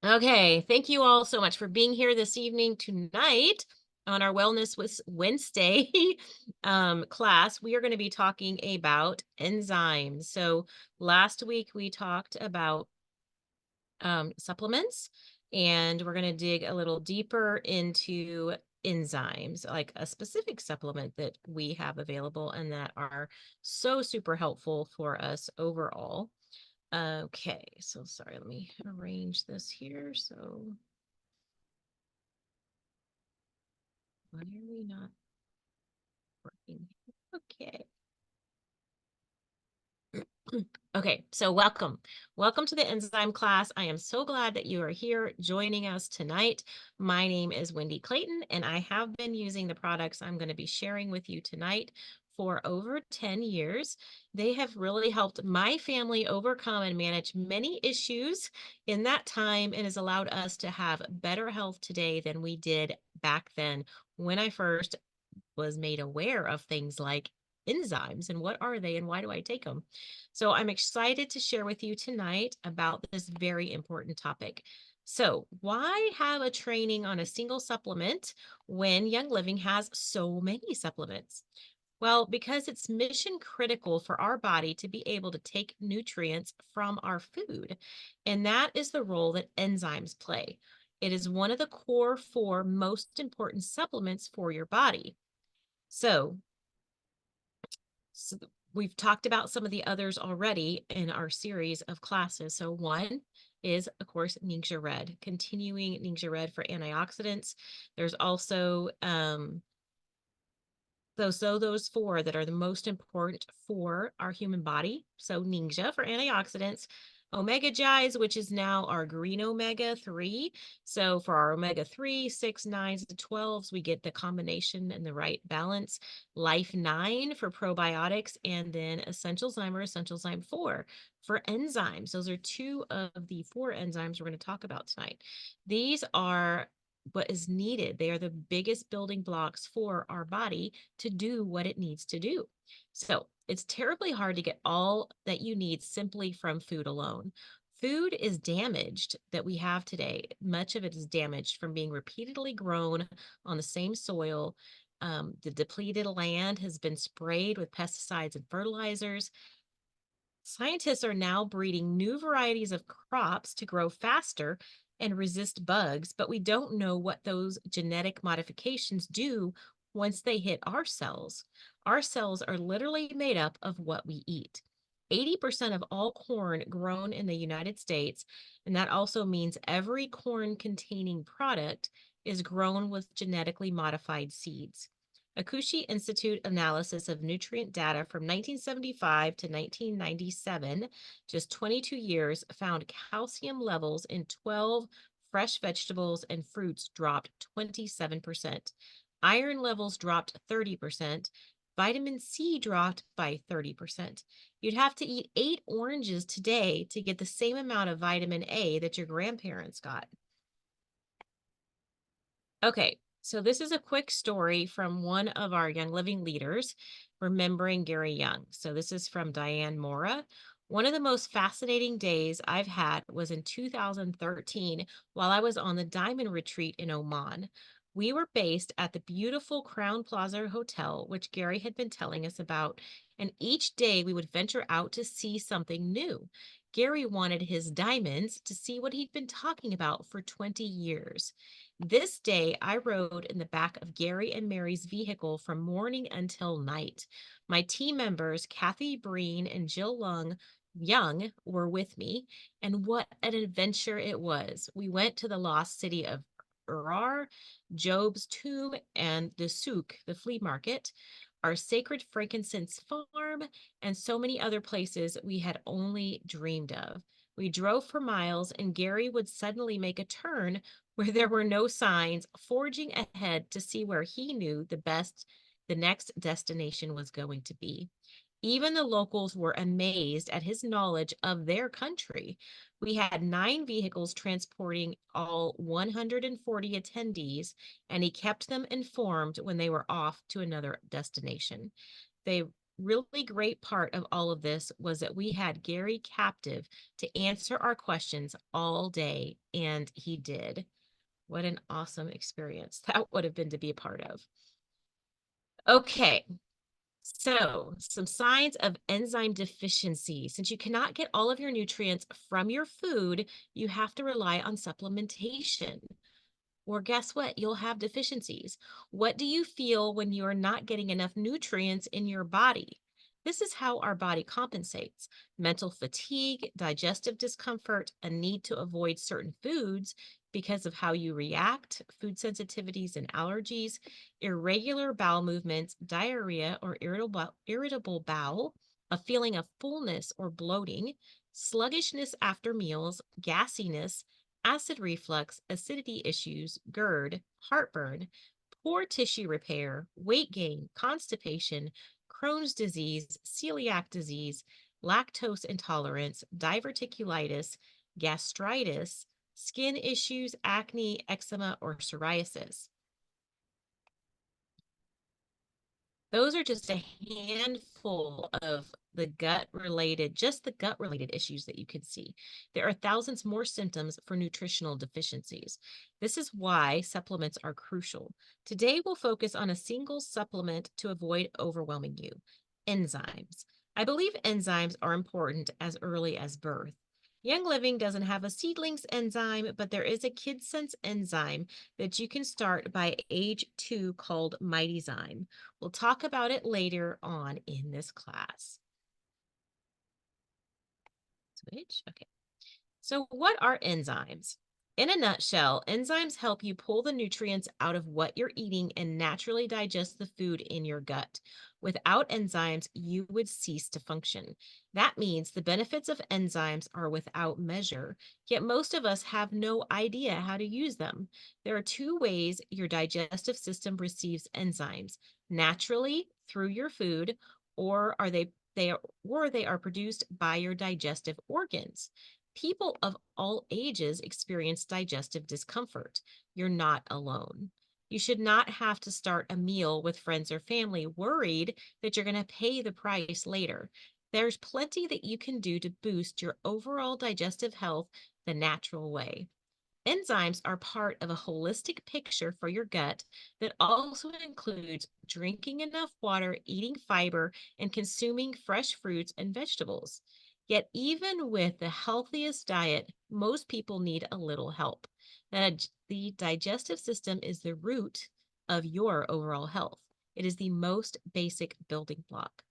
Okay, thank you all so much for being here this evening. Tonight on our Wellness with Wednesday class, we are going to be talking about enzymes. So last week we talked about supplements, and we're going to dig a little deeper into enzymes, like a specific supplement that we have available and that are so super helpful for us overall. Okay, so sorry, let me arrange this here. So why are we not working? Okay. Okay, so welcome. Welcome to the enzyme class. I am so glad that you are here joining us tonight. My name is Wendy Clayton, and I have been using the products I'm going to be sharing with you tonight for over 10 years. They have really helped my family overcome and manage many issues in that time and has allowed us to have better health today than we did back then when I first was made aware of things like enzymes and what are they and why do I take them. So I'm excited to share with you tonight about this very important topic. So why have a training on a single supplement when Young Living has so many supplements? Well, because it's mission critical for our body to be able to take nutrients from our food. And that is the role that enzymes play. It is one of the core four most important supplements for your body. So, so we've talked about some of the others already in our series of classes. So one is, of course, Ningxia Red, continuing Ningxia Red for antioxidants. There's also those four that are the most important for our human body. So Ningxia for antioxidants, omega Gi's, which is now our green omega 3. So for our omega 3, 6, 9s, and 12s, we get the combination and the right balance. Life 9 for probiotics, and then essential zyme or essential zyme 4 for enzymes. Those are two of the four enzymes we're going to talk about tonight. These are what is needed. They are the biggest building blocks for our body to do what it needs to do. So it's terribly hard to get all that you need simply from food alone. Food is damaged that we have today. Much of it is damaged from being repeatedly grown on the same soil. The depleted land has been sprayed with pesticides and fertilizers. Scientists are now breeding new varieties of crops to grow faster and resist bugs, but we don't know what those genetic modifications do once they hit our cells. Our cells are literally made up of what we eat. 80% of all corn grown in the United States, and that also means every corn containing product is grown with genetically modified seeds. Akushi Institute analysis of nutrient data from 1975 to 1997, just 22 years, found calcium levels in 12 fresh vegetables and fruits dropped 27%. Iron levels dropped 30%. Vitamin C dropped by 30%. You'd have to eat 8 oranges today to get the same amount of vitamin A that your grandparents got. Okay, so this is a quick story from one of our Young Living leaders, remembering Gary Young. So this is from Diane Mora. One of the most fascinating days I've had was in 2013 while I was on the Diamond Retreat in Oman. We were based at the beautiful Crown Plaza Hotel, which Gary had been telling us about, and each day we would venture out to see something new. Gary wanted his diamonds to see what he'd been talking about for 20 years. This day, I rode in the back of Gary and Mary's vehicle from morning until night. My team members, Kathy Breen and Jill Young, were with me, and what an adventure it was. We went to the lost city of Ur, Job's tomb, and the souk, the flea market, our sacred frankincense farm, and so many other places we had only dreamed of. We drove for miles, and Gary would suddenly make a turn where there were no signs, forging ahead to see where he knew the next destination was going to be. Even the locals were amazed at his knowledge of their country. We had 9 vehicles transporting all 140 attendees, and he kept them informed when they were off to another destination. They really great part of all of this was that we had Gary captive to answer our questions all day, and he did. What an awesome experience that would have been to be a part of. Okay, so some signs of enzyme deficiency. Since you cannot get all of your nutrients from your food, you have to rely on supplementation. Or guess what? You'll have deficiencies. What do you feel when you are not getting enough nutrients in your body? This is how our body compensates: mental fatigue, digestive discomfort, a need to avoid certain foods because of how you react, food sensitivities and allergies, irregular bowel movements, diarrhea or irritable bowel, a feeling of fullness or bloating, sluggishness after meals, gassiness, acid reflux, acidity issues, GERD, heartburn, poor tissue repair, weight gain, constipation, Crohn's disease, celiac disease, lactose intolerance, diverticulitis, gastritis, skin issues, acne, eczema, or psoriasis. Those are just a handful of just the gut related issues that you could see. There are thousands more symptoms for nutritional deficiencies. This is why supplements are crucial. Today, we'll focus on a single supplement to avoid overwhelming you: enzymes. I believe enzymes are important as early as birth. Young Living doesn't have a seedlings enzyme, but there is a KidSense enzyme that you can start by age 2 called MightyZyme. We'll talk about it later on in this class. Switch. Okay. So, what are enzymes? In a nutshell, enzymes help you pull the nutrients out of what you're eating and naturally digest the food in your gut. Without enzymes, you would cease to function. That means the benefits of enzymes are without measure, yet most of us have no idea how to use them. There are two ways your digestive system receives enzymes: naturally through your food, or they are produced by your digestive organs. People of all ages experience digestive discomfort. You're not alone. You should not have to start a meal with friends or family worried that you're going to pay the price later. There's plenty that you can do to boost your overall digestive health the natural way. Enzymes are part of a holistic picture for your gut that also includes drinking enough water, eating fiber, and consuming fresh fruits and vegetables. Yet, even with the healthiest diet, most people need a little help. The digestive system is the root of your overall health. It is the most basic building block.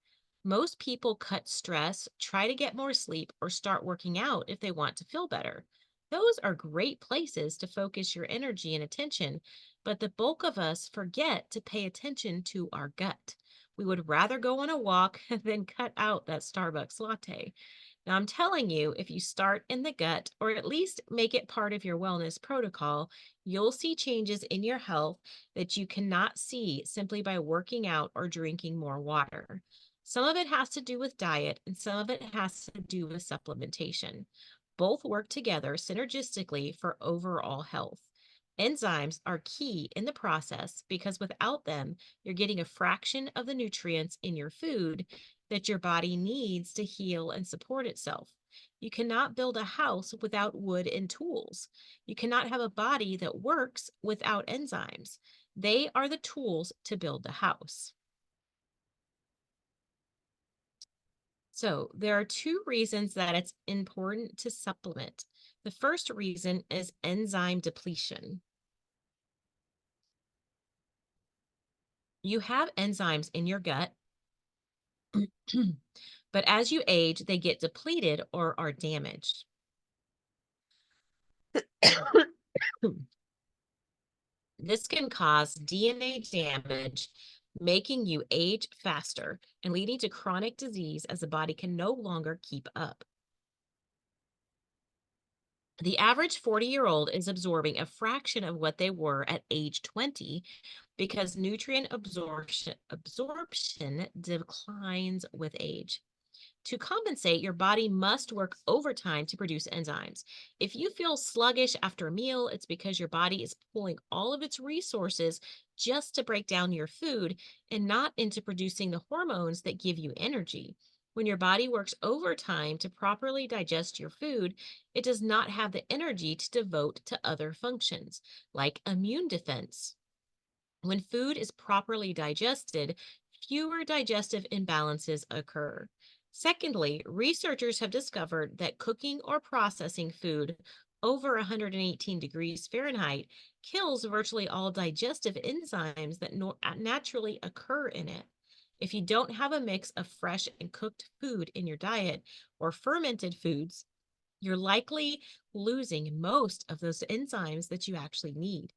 Most people cut stress, try to get more sleep, or start working out if they want to feel better. Those are great places to focus your energy and attention, but the bulk of us forget to pay attention to our gut. We would rather go on a walk than cut out that Starbucks latte. Now, I'm telling you, if you start in the gut, or at least make it part of your wellness protocol, you'll see changes in your health that you cannot see simply by working out or drinking more water. Some of it has to do with diet, and some of it has to do with supplementation. Both work together synergistically for overall health. Enzymes are key in the process because without them, you're getting a fraction of the nutrients in your food that your body needs to heal and support itself. You cannot build a house without wood and tools. You cannot have a body that works without enzymes. They are the tools to build the house. So, there are two reasons that it's important to supplement. The first reason is enzyme depletion. You have enzymes in your gut, but as you age, they get depleted or are damaged. This can cause DNA damage, making you age faster and leading to chronic disease as the body can no longer keep up. The average 40-year-old is absorbing a fraction of what they were at age 20 because nutrient absorption declines with age. To compensate, your body must work overtime to produce enzymes. If you feel sluggish after a meal, it's because your body is pulling all of its resources just to break down your food and not into producing the hormones that give you energy. When your body works overtime to properly digest your food, it does not have the energy to devote to other functions, like immune defense. When food is properly digested, fewer digestive imbalances occur. Secondly, researchers have discovered that cooking or processing food over 118 degrees Fahrenheit kills virtually all digestive enzymes that naturally occur in it. If you don't have a mix of fresh and cooked food in your diet or fermented foods, you're likely losing most of those enzymes that you actually need.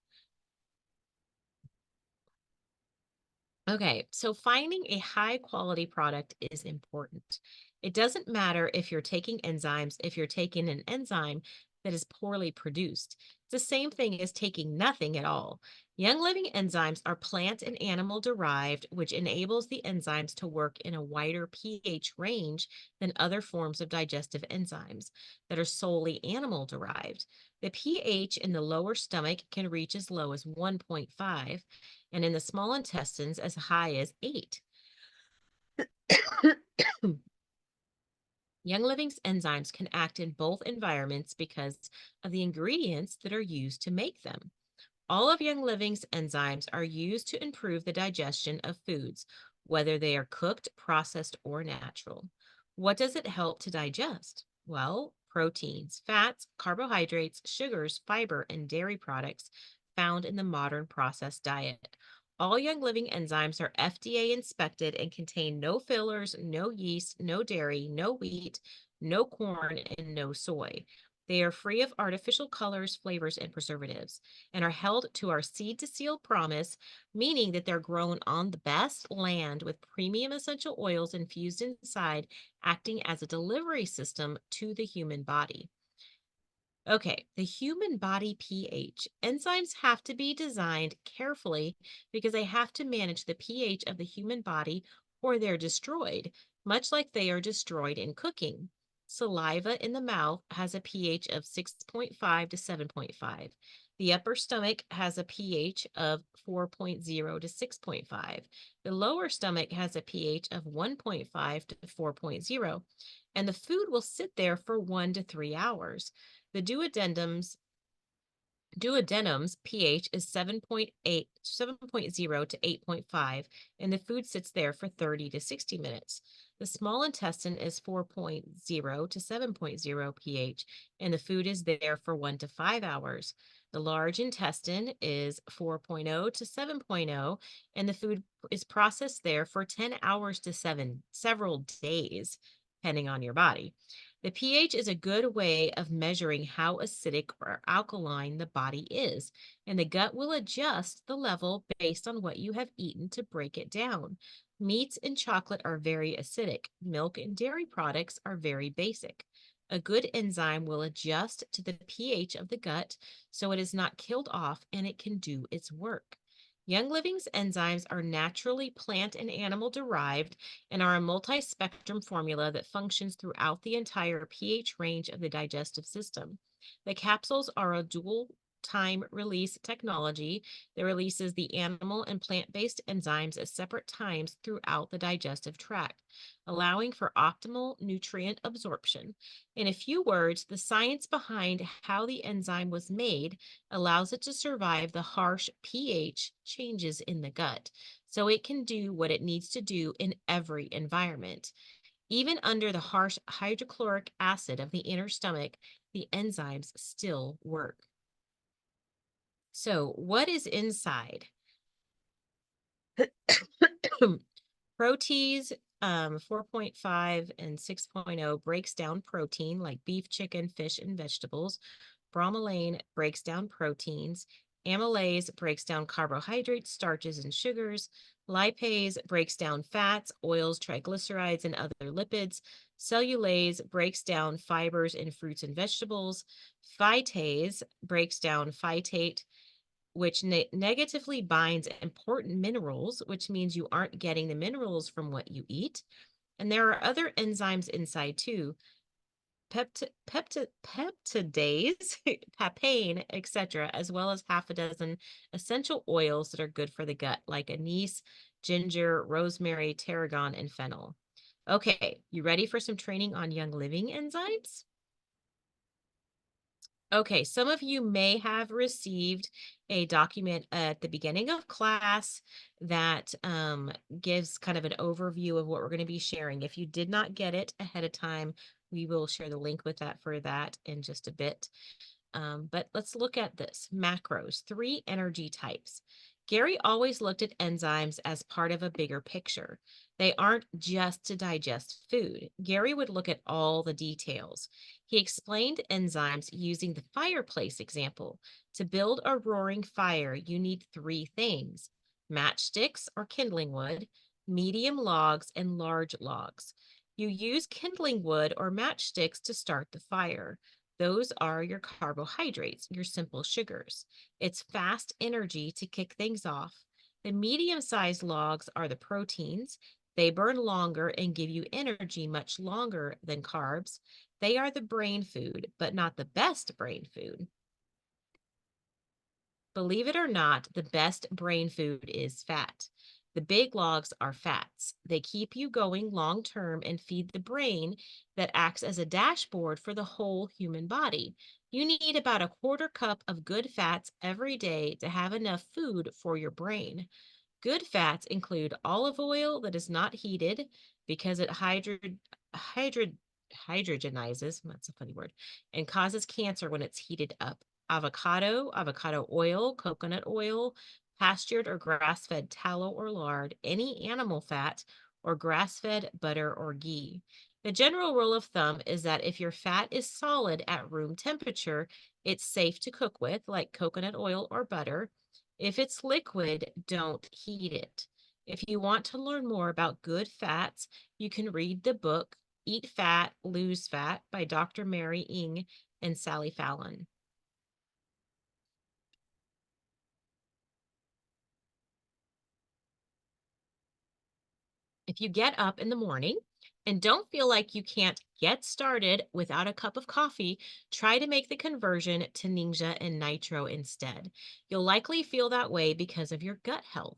Okay, so finding a high quality product is important. It doesn't matter if you're taking enzymes, if you're taking an enzyme that is poorly produced. It's the same thing as taking nothing at all. Young living enzymes are plant and animal derived, which enables the enzymes to work in a wider pH range than other forms of digestive enzymes that are solely animal derived. The pH in the lower stomach can reach as low as 1.5 and in the small intestines as high as 8. Young Living's enzymes can act in both environments because of the ingredients that are used to make them. All of Young Living's enzymes are used to improve the digestion of foods, whether they are cooked, processed, or natural. What does it help to digest? Well, proteins, fats, carbohydrates, sugars, fiber, and dairy products found in the modern processed diet. All Young Living enzymes are FDA inspected and contain no fillers, no yeast, no dairy, no wheat, no corn, and no soy. They are free of artificial colors, flavors, and preservatives and are held to our seed to seal promise, meaning that they're grown on the best land with premium essential oils infused inside, acting as a delivery system to the human body. Okay, the human body pH. Enzymes have to be designed carefully because they have to manage the pH of the human body or they're destroyed, much like they are destroyed in cooking. Saliva in the mouth has a pH of 6.5 to 7.5. The upper stomach has a pH of 4.0 to 6.5. The lower stomach has a pH of 1.5 to 4.0, and the food will sit there for 1 to 3 hours. The duodenum's pH is 7.0 to 8.5, and the food sits there for 30 to 60 minutes. The small intestine is 4.0 to 7.0 pH, and the food is there for 1 to 5 hours. The large intestine is 4.0 to 7.0, and the food is processed there for 10 hours to several days, depending on your body. The pH is a good way of measuring how acidic or alkaline the body is, and the gut will adjust the level based on what you have eaten to break it down. Meats and chocolate are very acidic. Milk and dairy products are very basic. A good enzyme will adjust to the pH of the gut so it is not killed off and it can do its work. Young Living's enzymes are naturally plant and animal derived and are a multi-spectrum formula that functions throughout the entire pH range of the digestive system. The capsules are a dual time release technology that releases the animal and plant-based enzymes at separate times throughout the digestive tract, allowing for optimal nutrient absorption. In a few words, the science behind how the enzyme was made allows it to survive the harsh pH changes in the gut, so it can do what it needs to do in every environment. Even under the harsh hydrochloric acid of the inner stomach, the enzymes still work. So, what is inside? Protease 4.5 and 6.0 breaks down protein like beef, chicken, fish, and vegetables. Bromelain breaks down proteins. Amylase breaks down carbohydrates, starches, and sugars. Lipase breaks down fats, oils, triglycerides, and other lipids. Cellulase breaks down fibers in fruits and vegetables. Phytase breaks down phytate, which negatively binds important minerals, which means you aren't getting the minerals from what you eat. And there are other enzymes inside too, peptidase, papain, etc., as well as half a dozen essential oils that are good for the gut, like anise, ginger, rosemary, tarragon, and fennel. Okay, you ready for some training on Young Living enzymes? Okay, some of you may have received a document at the beginning of class that gives kind of an overview of what we're going to be sharing. If you did not get it ahead of time, we will share the link with that for that in just a bit. But let's look at this. Macros, 3 energy types. Gary always looked at enzymes as part of a bigger picture. They aren't just to digest food. Gary would look at all the details. He explained enzymes using the fireplace example. To build a roaring fire, you need 3 things: matchsticks or kindling wood, medium logs, and large logs. You use kindling wood or matchsticks to start the fire. Those are your carbohydrates, your simple sugars. It's fast energy to kick things off. The medium-sized logs are the proteins. They burn longer and give you energy much longer than carbs. They are the brain food, but not the best brain food. Believe it or not, the best brain food is fat. The big logs are fats. They keep you going long term and feed the brain that acts as a dashboard for the whole human body. You need about a quarter cup of good fats every day to have enough food for your brain. Good fats include olive oil that is not heated because it hydro- hydrogenizes, that's a funny word, and causes cancer when it's heated up. Avocado oil, coconut oil, pastured or grass-fed tallow or lard, any animal fat, or grass-fed butter or ghee. The general rule of thumb is that if your fat is solid at room temperature, it's safe to cook with, like coconut oil or butter. If it's liquid, don't heat it. If you want to learn more about good fats, you can read the book Eat Fat, Lose Fat by Dr. Mary Ng and Sally Fallon. If you get up in the morning and don't feel like you can't get started without a cup of coffee, try to make the conversion to Ninja and Nitro instead. You'll likely feel that way because of your gut health.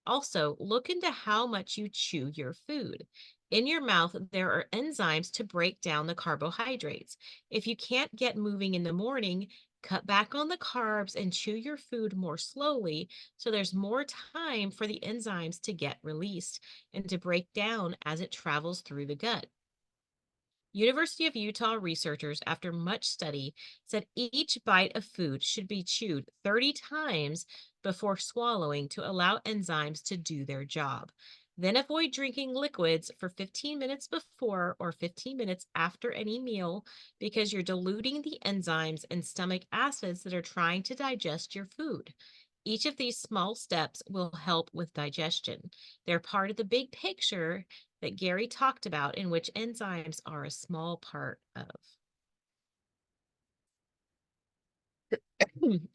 Also, look into how much you chew your food. In your mouth, there are enzymes to break down the carbohydrates. If you can't get moving in the morning, cut back on the carbs and chew your food more slowly so there's more time for the enzymes to get released and to break down as it travels through the gut. University of Utah researchers, after much study, said each bite of food should be chewed 30 times before swallowing to allow enzymes to do their job. Then avoid drinking liquids for 15 minutes before or 15 minutes after any meal because you're diluting the enzymes and stomach acids that are trying to digest your food. Each of these small steps will help with digestion. They're part of the big picture that Gary talked about, in which enzymes are a small part of.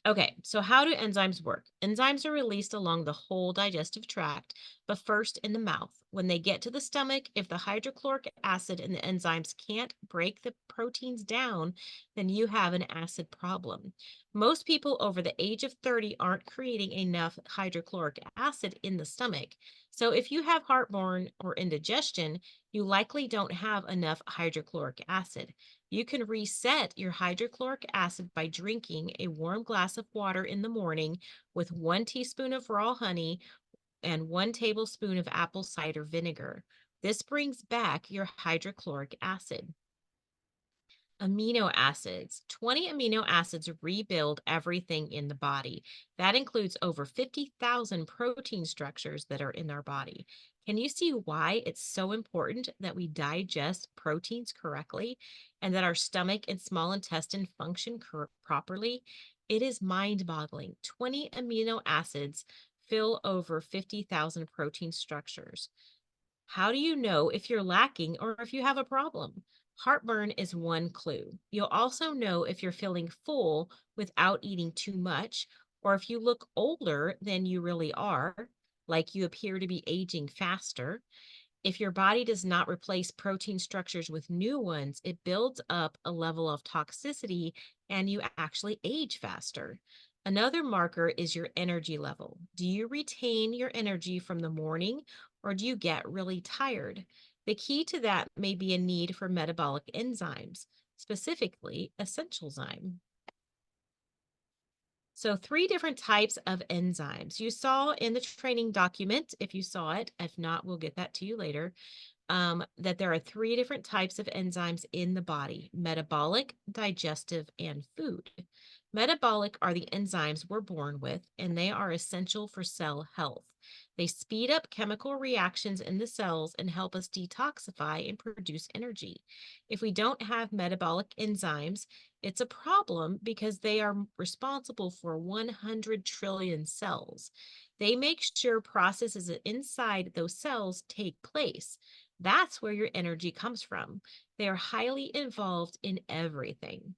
Okay, so how do enzymes work? Enzymes are released along the whole digestive tract, but first in the mouth. When they get to the stomach, if the hydrochloric acid and the enzymes can't break the proteins down, then you have an acid problem. Most people over the age of 30 aren't creating enough hydrochloric acid in the stomach. So if you have heartburn or indigestion, you likely don't have enough hydrochloric acid. You can reset your hydrochloric acid by drinking a warm glass of water in the morning with 1 teaspoon of raw honey and 1 tablespoon of apple cider vinegar. This brings back your hydrochloric acid. Amino acids. 20 amino acids rebuild everything in the body. That includes over 50,000 protein structures that are in our body. Can you see why it's so important that we digest proteins correctly and that our stomach and small intestine function properly? It is mind-boggling. 20 amino acids fill over 50,000 protein structures. How do you know if you're lacking or if you have a problem? Heartburn is one clue. You'll also know if you're feeling full without eating too much, or if you look older than you really are, like you appear to be aging faster. If your body does not replace protein structures with new ones, it builds up a level of toxicity and you actually age faster. Another marker is your energy level. Do you retain your energy from the morning or do you get really tired? The key to that may be a need for metabolic enzymes, specifically essential zyme. So, three different types of enzymes. You saw in the training document, if you saw it. If not, we'll get that to you later. That there are three different types of enzymes in the body: metabolic, digestive, and food. Metabolic are the enzymes we're born with, and they are essential for cell health. They speed up chemical reactions in the cells and help us detoxify and produce energy. If we don't have metabolic enzymes, it's a problem because they are responsible for 100 trillion cells. They make sure processes inside those cells take place. That's where your energy comes from. They are highly involved in everything.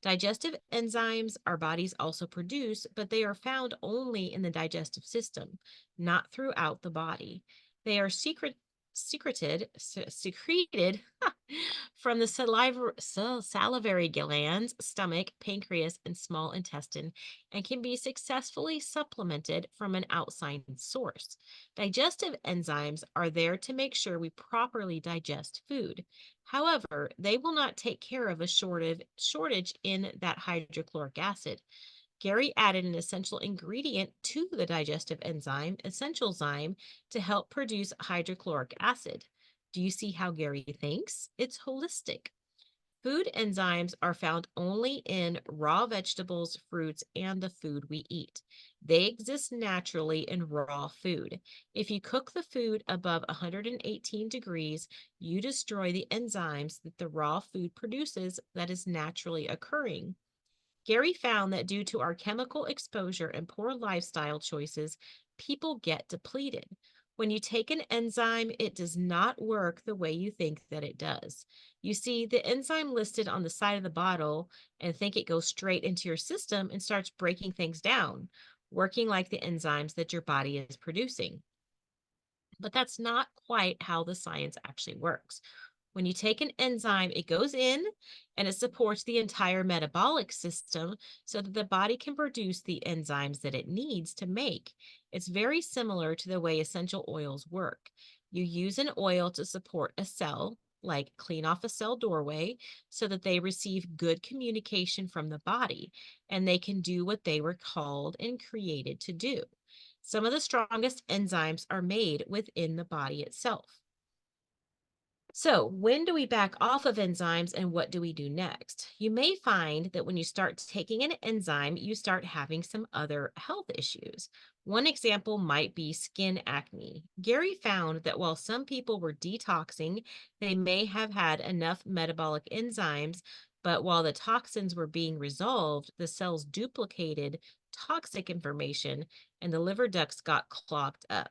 Digestive enzymes our bodies also produce, but they are found only in the digestive system, not throughout the body. They are secreted from the salivary glands, stomach, pancreas, and small intestine, and can be successfully supplemented from an outside source. Digestive enzymes are there to make sure we properly digest food. However, they will not take care of a shortage in that hydrochloric acid. Gary added an essential ingredient to the digestive enzyme, essential zyme, to help produce hydrochloric acid. Do you see how Gary thinks? It's holistic. Food enzymes are found only in raw vegetables, fruits, and the food we eat. They exist naturally in raw food. If you cook the food above 118 degrees, you destroy the enzymes that the raw food produces that is naturally occurring. Gary found that due to our chemical exposure and poor lifestyle choices, people get depleted. When you take an enzyme, it does not work the way you think that it does. You see the enzyme listed on the side of the bottle and think it goes straight into your system and starts breaking things down, working like the enzymes that your body is producing. But that's not quite how the science actually works. When you take an enzyme, it goes in and it supports the entire metabolic system so that the body can produce the enzymes that it needs to make. It's very similar to the way essential oils work. You use an oil to support a cell, like clean off a cell doorway, so that they receive good communication from the body and they can do what they were called and created to do. Some of the strongest enzymes are made within the body itself. So, when do we back off of enzymes and what do we do next? You may find that when you start taking an enzyme, you start having some other health issues. One example might be skin acne. Gary found that while some people were detoxing, they may have had enough metabolic enzymes, but while the toxins were being resolved, the cells duplicated toxic information and the liver ducts got clogged up.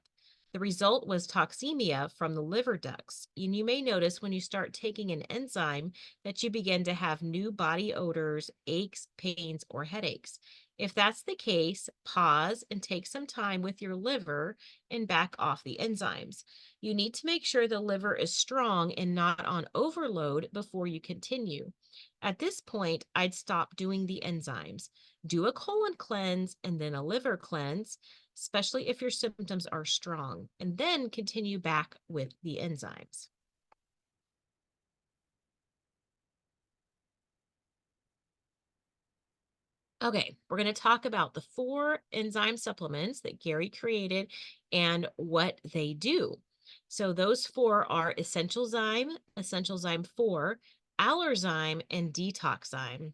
The result was toxemia from the liver ducts. And you may notice when you start taking an enzyme that you begin to have new body odors, aches, pains, or headaches. If that's the case, pause and take some time with your liver and back off the enzymes. You need to make sure the liver is strong and not on overload before you continue. At this point, I'd stop doing the enzymes. Do a colon cleanse and then a liver cleanse, especially if your symptoms are strong, and then continue back with the enzymes. Okay, we're going to talk about the four enzyme supplements that Gary created and what they do. So those four are Essential Zyme 4, Allerzyme, and Detoxzyme.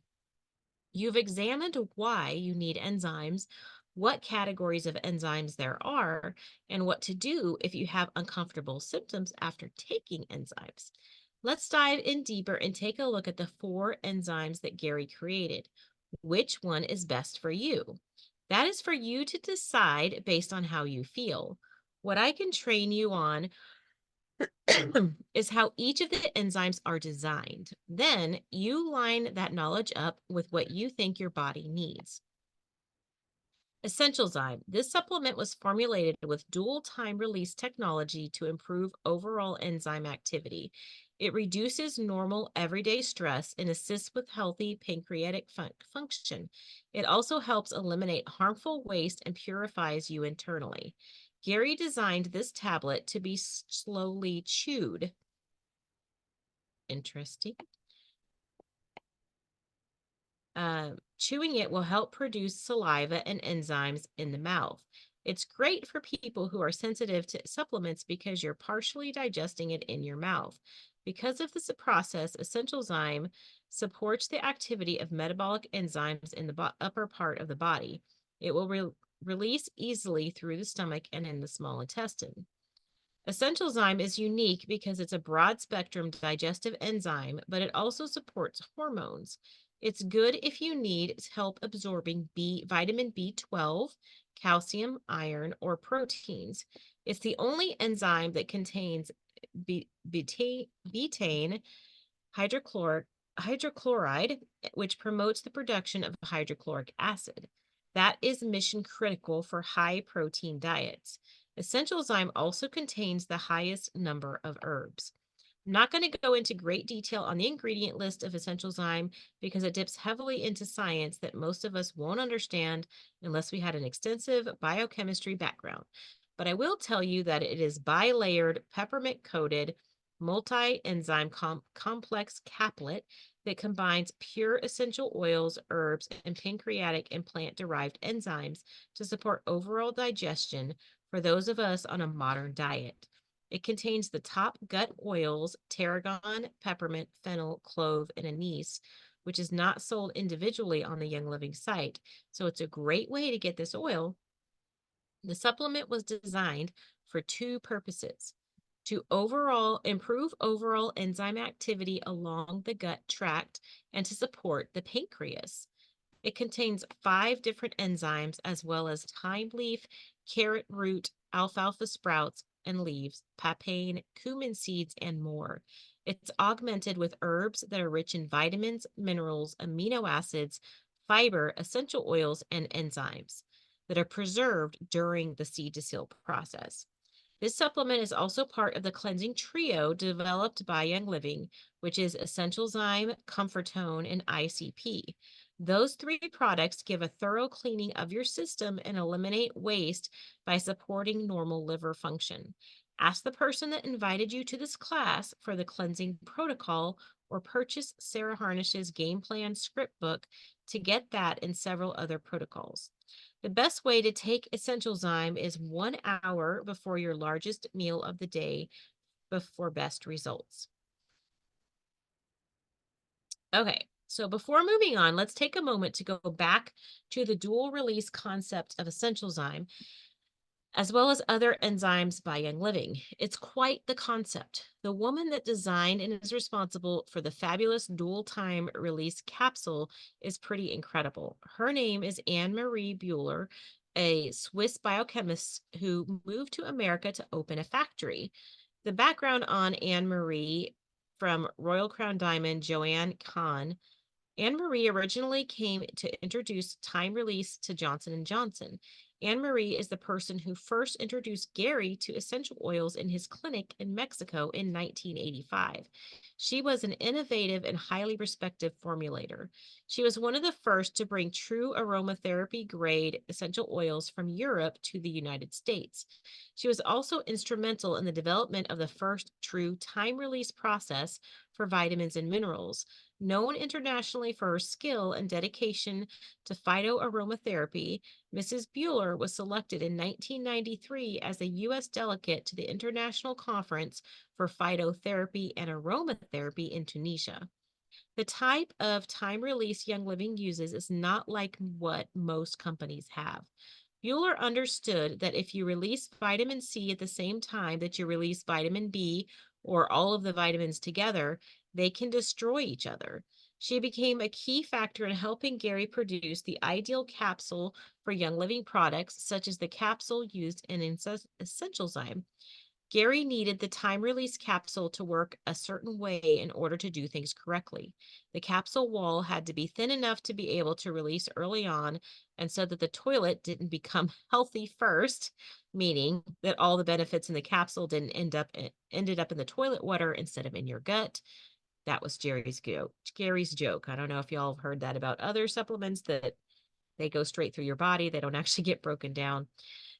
You've examined why you need enzymes, what categories of enzymes there are, and what to do if you have uncomfortable symptoms after taking enzymes. Let's dive in deeper and take a look at the four enzymes that Gary created. Which one is best for you? That is for you to decide based on how you feel. What I can train you on is how each of the enzymes are designed. Then you line that knowledge up with what you think your body needs. Essential Zyme. This supplement was formulated with dual time release technology to improve overall enzyme activity. It reduces normal everyday stress and assists with healthy pancreatic function. It also helps eliminate harmful waste and purifies you internally. Gary designed this tablet to be slowly chewed. Interesting. Chewing it will help produce saliva and enzymes in the mouth. It's great for people who are sensitive to supplements because you're partially digesting it in your mouth. Because of this process, Essential Zyme supports the activity of metabolic enzymes in the upper part of the body. It will release easily through the stomach and in the small intestine. Essential Zyme is unique because it's a broad spectrum digestive enzyme, but it also supports hormones. It's good if you need help absorbing vitamin B12, calcium, iron, or proteins. It's the only enzyme that contains betaine hydrochloride, which promotes the production of hydrochloric acid. That is mission critical for high protein diets. Essential Zyme also contains the highest number of herbs. I'm not going to go into great detail on the ingredient list of Essential Zyme because it dips heavily into science that most of us won't understand unless we had an extensive biochemistry background. But I will tell you that it is bilayered, peppermint coated, multi enzyme complex caplet that combines pure essential oils, herbs, and pancreatic and plant derived enzymes to support overall digestion for those of us on a modern diet. It contains the top gut oils tarragon, peppermint, fennel, clove, and anise, which is not sold individually on the Young Living site. So it's a great way to get this oil. The supplement was designed for two purposes: to overall improve overall enzyme activity along the gut tract and to support the pancreas. It contains 5 different enzymes as well as thyme leaf, carrot root, alfalfa sprouts and leaves, papain, cumin seeds, and more. It's augmented with herbs that are rich in vitamins, minerals, amino acids, fiber, essential oils, and enzymes that are preserved during the seed to seal process. This supplement is also part of the cleansing trio developed by Young Living, which is Essential Zyme, Comfortone, and ICP. Those 3 products give a thorough cleaning of your system and eliminate waste by supporting normal liver function. Ask the person that invited you to this class for the cleansing protocol or purchase Sarah Harnish's game plan script book to get that and several other protocols. The best way to take Essential Zyme is 1 hour before your largest meal of the day for best results. Okay, so before moving on, let's take a moment to go back to the dual release concept of Essential Zyme, as well as other enzymes by Young Living. It's quite the concept. The woman that designed and is responsible for the fabulous dual time release capsule is pretty incredible. Her name is Anne Marie Bueller, a Swiss biochemist who moved to America to open a factory. The background on Anne Marie from Royal Crown Diamond Joanne Kahn. Anne Marie originally came to introduce time release to Johnson & Johnson. Anne Marie is the person who first introduced Gary to essential oils in his clinic in Mexico in 1985. She was an innovative and highly respected formulator. She was one of the first to bring true aromatherapy grade essential oils from Europe to the United States. She was also instrumental in the development of the first true time release process for vitamins and minerals. Known internationally for her skill and dedication to phytoaromatherapy, Mrs. Bueller was selected in 1993 as a U.S. delegate to the International Conference for Phytotherapy and Aromatherapy in Tunisia. The type of time release Young Living uses is not like what most companies have. Bueller understood that if you release vitamin C at the same time that you release vitamin B or all of the vitamins together, they can destroy each other. She became a key factor in helping Gary produce the ideal capsule for Young Living products, such as the capsule used in Essential Zyme. Gary needed the time release capsule to work a certain way in order to do things correctly. The capsule wall had to be thin enough to be able to release early on, and so that the toilet didn't become healthy first, meaning that all the benefits in the capsule didn't ended up in the toilet water instead of in your gut. That was Jerry's joke. Gary's joke. I don't know if y'all have heard that about other supplements that they go straight through your body. They don't actually get broken down.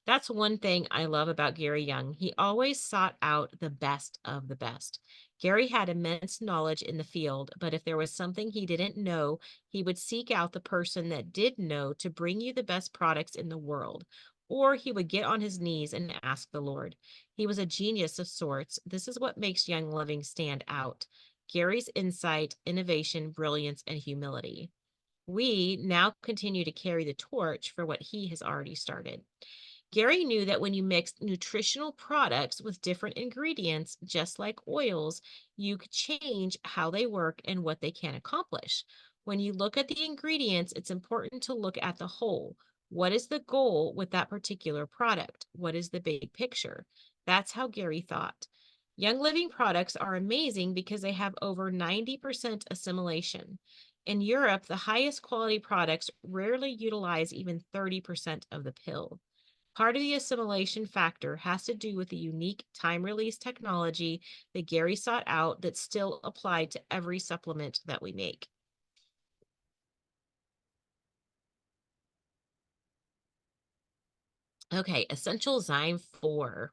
That's one thing I love about Gary Young. He always sought out the best of the best. Gary had immense knowledge in the field, but if there was something he didn't know, he would seek out the person that did know to bring you the best products in the world. Or he would get on his knees and ask the Lord. He was a genius of sorts. This is what makes Young Living stand out. Gary's insight, innovation, brilliance, and humility. We now continue to carry the torch for what he has already started. Gary knew that when you mix nutritional products with different ingredients, just like oils, you could change how they work and what they can accomplish. When you look at the ingredients, it's important to look at the whole. What is the goal with that particular product? What is the big picture? That's how Gary thought. Young Living products are amazing because they have over 90% assimilation. In Europe, the highest quality products rarely utilize even 30% of the pill. Part of the assimilation factor has to do with the unique time release technology that Gary sought out that's still applied to every supplement that we make. Okay, essential zyme 4.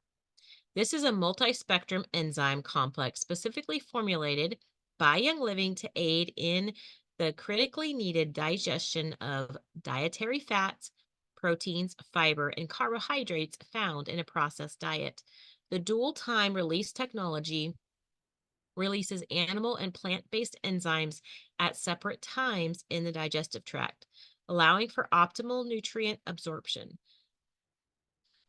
This is a multi-spectrum enzyme complex specifically formulated by Young Living to aid in the critically needed digestion of dietary fats, proteins, fiber, and carbohydrates found in a processed diet. The dual time release technology releases animal and plant-based enzymes at separate times in the digestive tract, allowing for optimal nutrient absorption.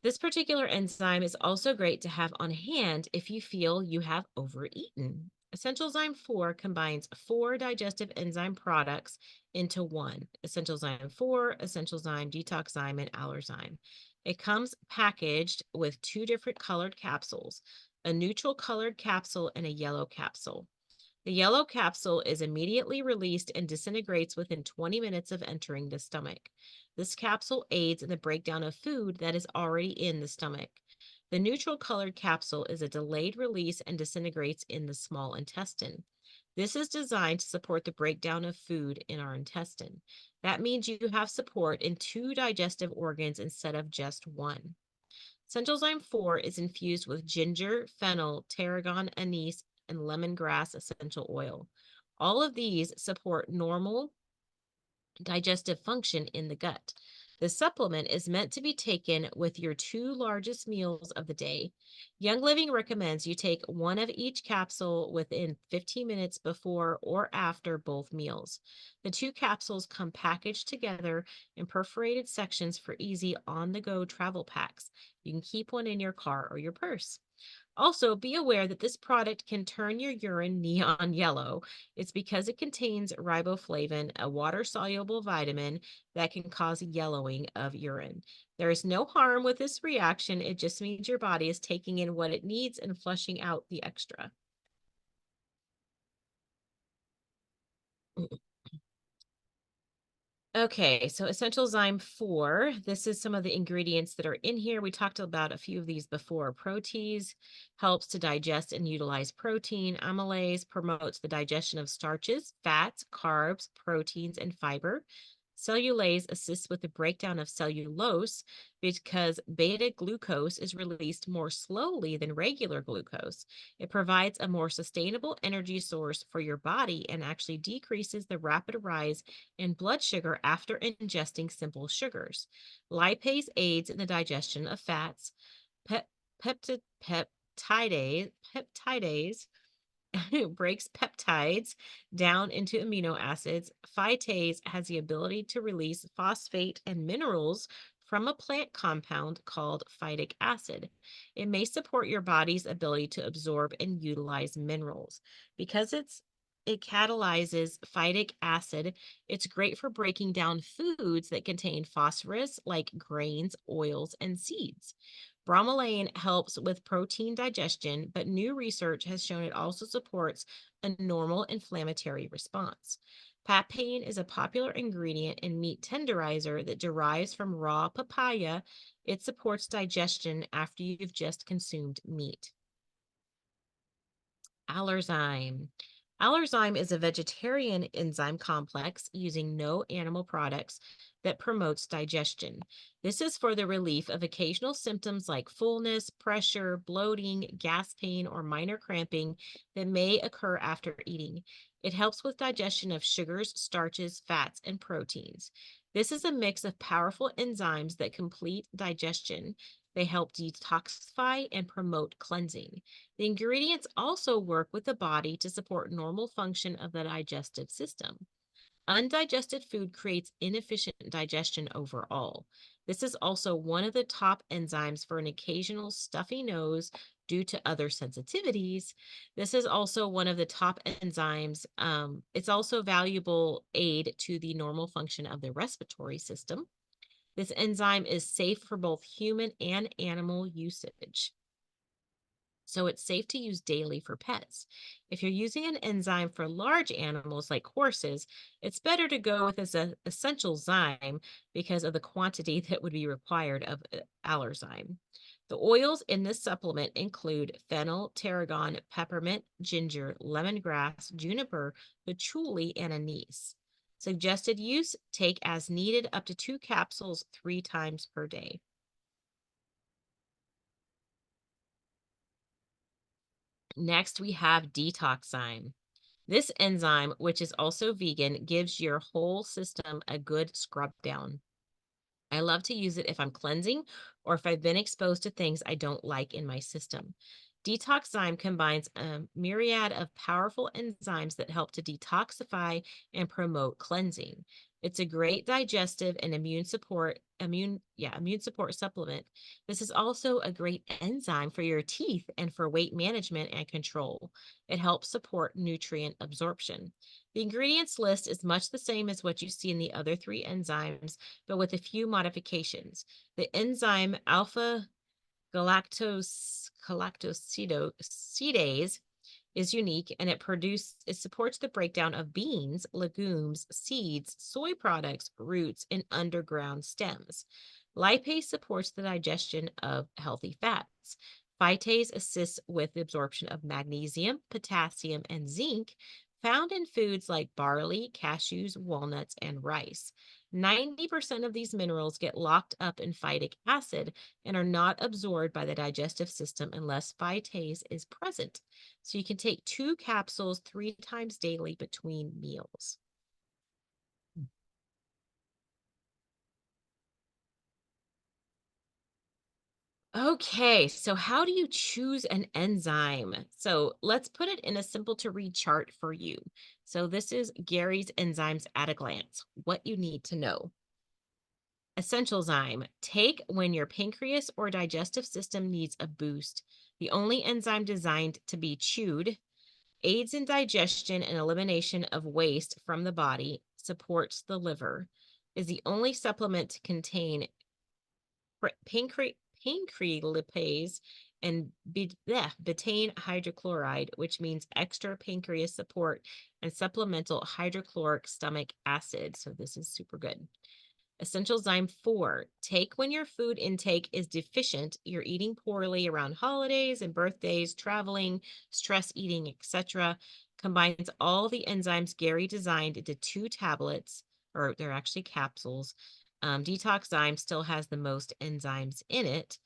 This particular enzyme is also great to have on hand if you feel you have overeaten. Essential Zyme 4 combines four digestive enzyme products into one: Essential Zyme 4, Essential Zyme, Detox Zyme, and Allerzyme. It comes packaged with two different colored capsules, a neutral colored capsule and a yellow capsule. The yellow capsule is immediately released and disintegrates within 20 minutes of entering the stomach. This capsule aids in the breakdown of food that is already in the stomach. The neutral colored capsule is a delayed release and disintegrates in the small intestine. This is designed to support the breakdown of food in our intestine. That means you have support in two digestive organs instead of just one. Centralzyme 4 is infused with ginger, fennel, tarragon, anise, and lemongrass essential oil. All of these support normal digestive function in the gut. The supplement is meant to be taken with your two largest meals of the day. Young Living recommends you take one of each capsule within 15 minutes before or after both meals. The two capsules come packaged together in perforated sections for easy on the go travel packs. You can keep one in your car or your purse. Also, be aware that this product can turn your urine neon yellow. It's because it contains riboflavin, a water-soluble vitamin that can cause yellowing of urine. There is no harm with this reaction. It just means your body is taking in what it needs and flushing out the extra. Okay, so Essential Zyme 4. This is some of the ingredients that are in here. We talked about a few of these before. Protease helps to digest and utilize protein. Amylase promotes the digestion of starches, fats, carbs, proteins, and fiber. Cellulase assists with the breakdown of cellulose because beta glucose is released more slowly than regular glucose. It provides a more sustainable energy source for your body and actually decreases the rapid rise in blood sugar after ingesting simple sugars. Lipase aids in the digestion of fats. Pep- peptidase breaks peptides down into amino acids. Phytase has the ability to release phosphate and minerals from a plant compound called phytic acid. It may support your body's ability to absorb and utilize minerals. Because it catalyzes phytic acid, it's great for breaking down foods that contain phosphorus, like grains, oils, and seeds. Bromelain helps with protein digestion, but new research has shown it also supports a normal inflammatory response. Papain is a popular ingredient in meat tenderizer that derives from raw papaya. It supports digestion after you've just consumed meat. Allerzyme. Allerzyme is a vegetarian enzyme complex using no animal products that promotes digestion. This is for the relief of occasional symptoms like fullness, pressure, bloating, gas pain, or minor cramping that may occur after eating. It helps with digestion of sugars, starches, fats, and proteins. This is a mix of powerful enzymes that complete digestion. They help detoxify and promote cleansing. The ingredients also work with the body to support normal function of the digestive system. Undigested food creates inefficient digestion overall. This is also one of the top enzymes for an occasional stuffy nose due to other sensitivities. This is also one of the top enzymes. It's also valuable aid to the normal function of the respiratory system. This enzyme is safe for both human and animal usage. So it's safe to use daily for pets. If you're using an enzyme for large animals like horses, it's better to go with this essential zyme because of the quantity that would be required of allerzyme. The oils in this supplement include fennel, tarragon, peppermint, ginger, lemongrass, juniper, patchouli, and anise. Suggested use: take as needed up to 2 capsules 3 times per day. Next, we have detoxime. This enzyme, which is also vegan, gives your whole system a good scrub down. I love to use it if I'm cleansing or if I've been exposed to things I don't like in my system. Detoxime combines a myriad of powerful enzymes that help to detoxify and promote cleansing. It's a great digestive and immune support supplement. This is also a great enzyme for your teeth and for weight management and control. It helps support nutrient absorption. The ingredients list is much the same as what you see in the other three enzymes, but with a few modifications. The enzyme alpha galactosidase is unique, and it supports the breakdown of beans, legumes, seeds, soy products, roots, and underground stems. Lipase supports the digestion of healthy fats. Phytase assists with the absorption of magnesium, potassium, and zinc found in foods like barley, cashews, walnuts, and rice. 90% of these minerals get locked up in phytic acid and are not absorbed by the digestive system unless phytase is present. So you can take 2 capsules 3 times daily between meals. Okay, so how do you choose an enzyme? So let's put it in a simple to read chart for you. So this is Gary's Enzymes at a glance, what you need to know. Essential zyme, take when your pancreas or digestive system needs a boost. The only enzyme designed to be chewed, aids in digestion and elimination of waste from the body, supports the liver, is the only supplement to contain pancreolipase and betaine hydrochloride, which means extra pancreas support and supplemental hydrochloric stomach acid. So this is super good. Essential Zyme 4, take when your food intake is deficient, you're eating poorly around holidays and birthdays, traveling, stress eating, etc. Combines all the enzymes Gary designed into 2 tablets, or they're actually capsules. Detox Zyme still has the most enzymes in it.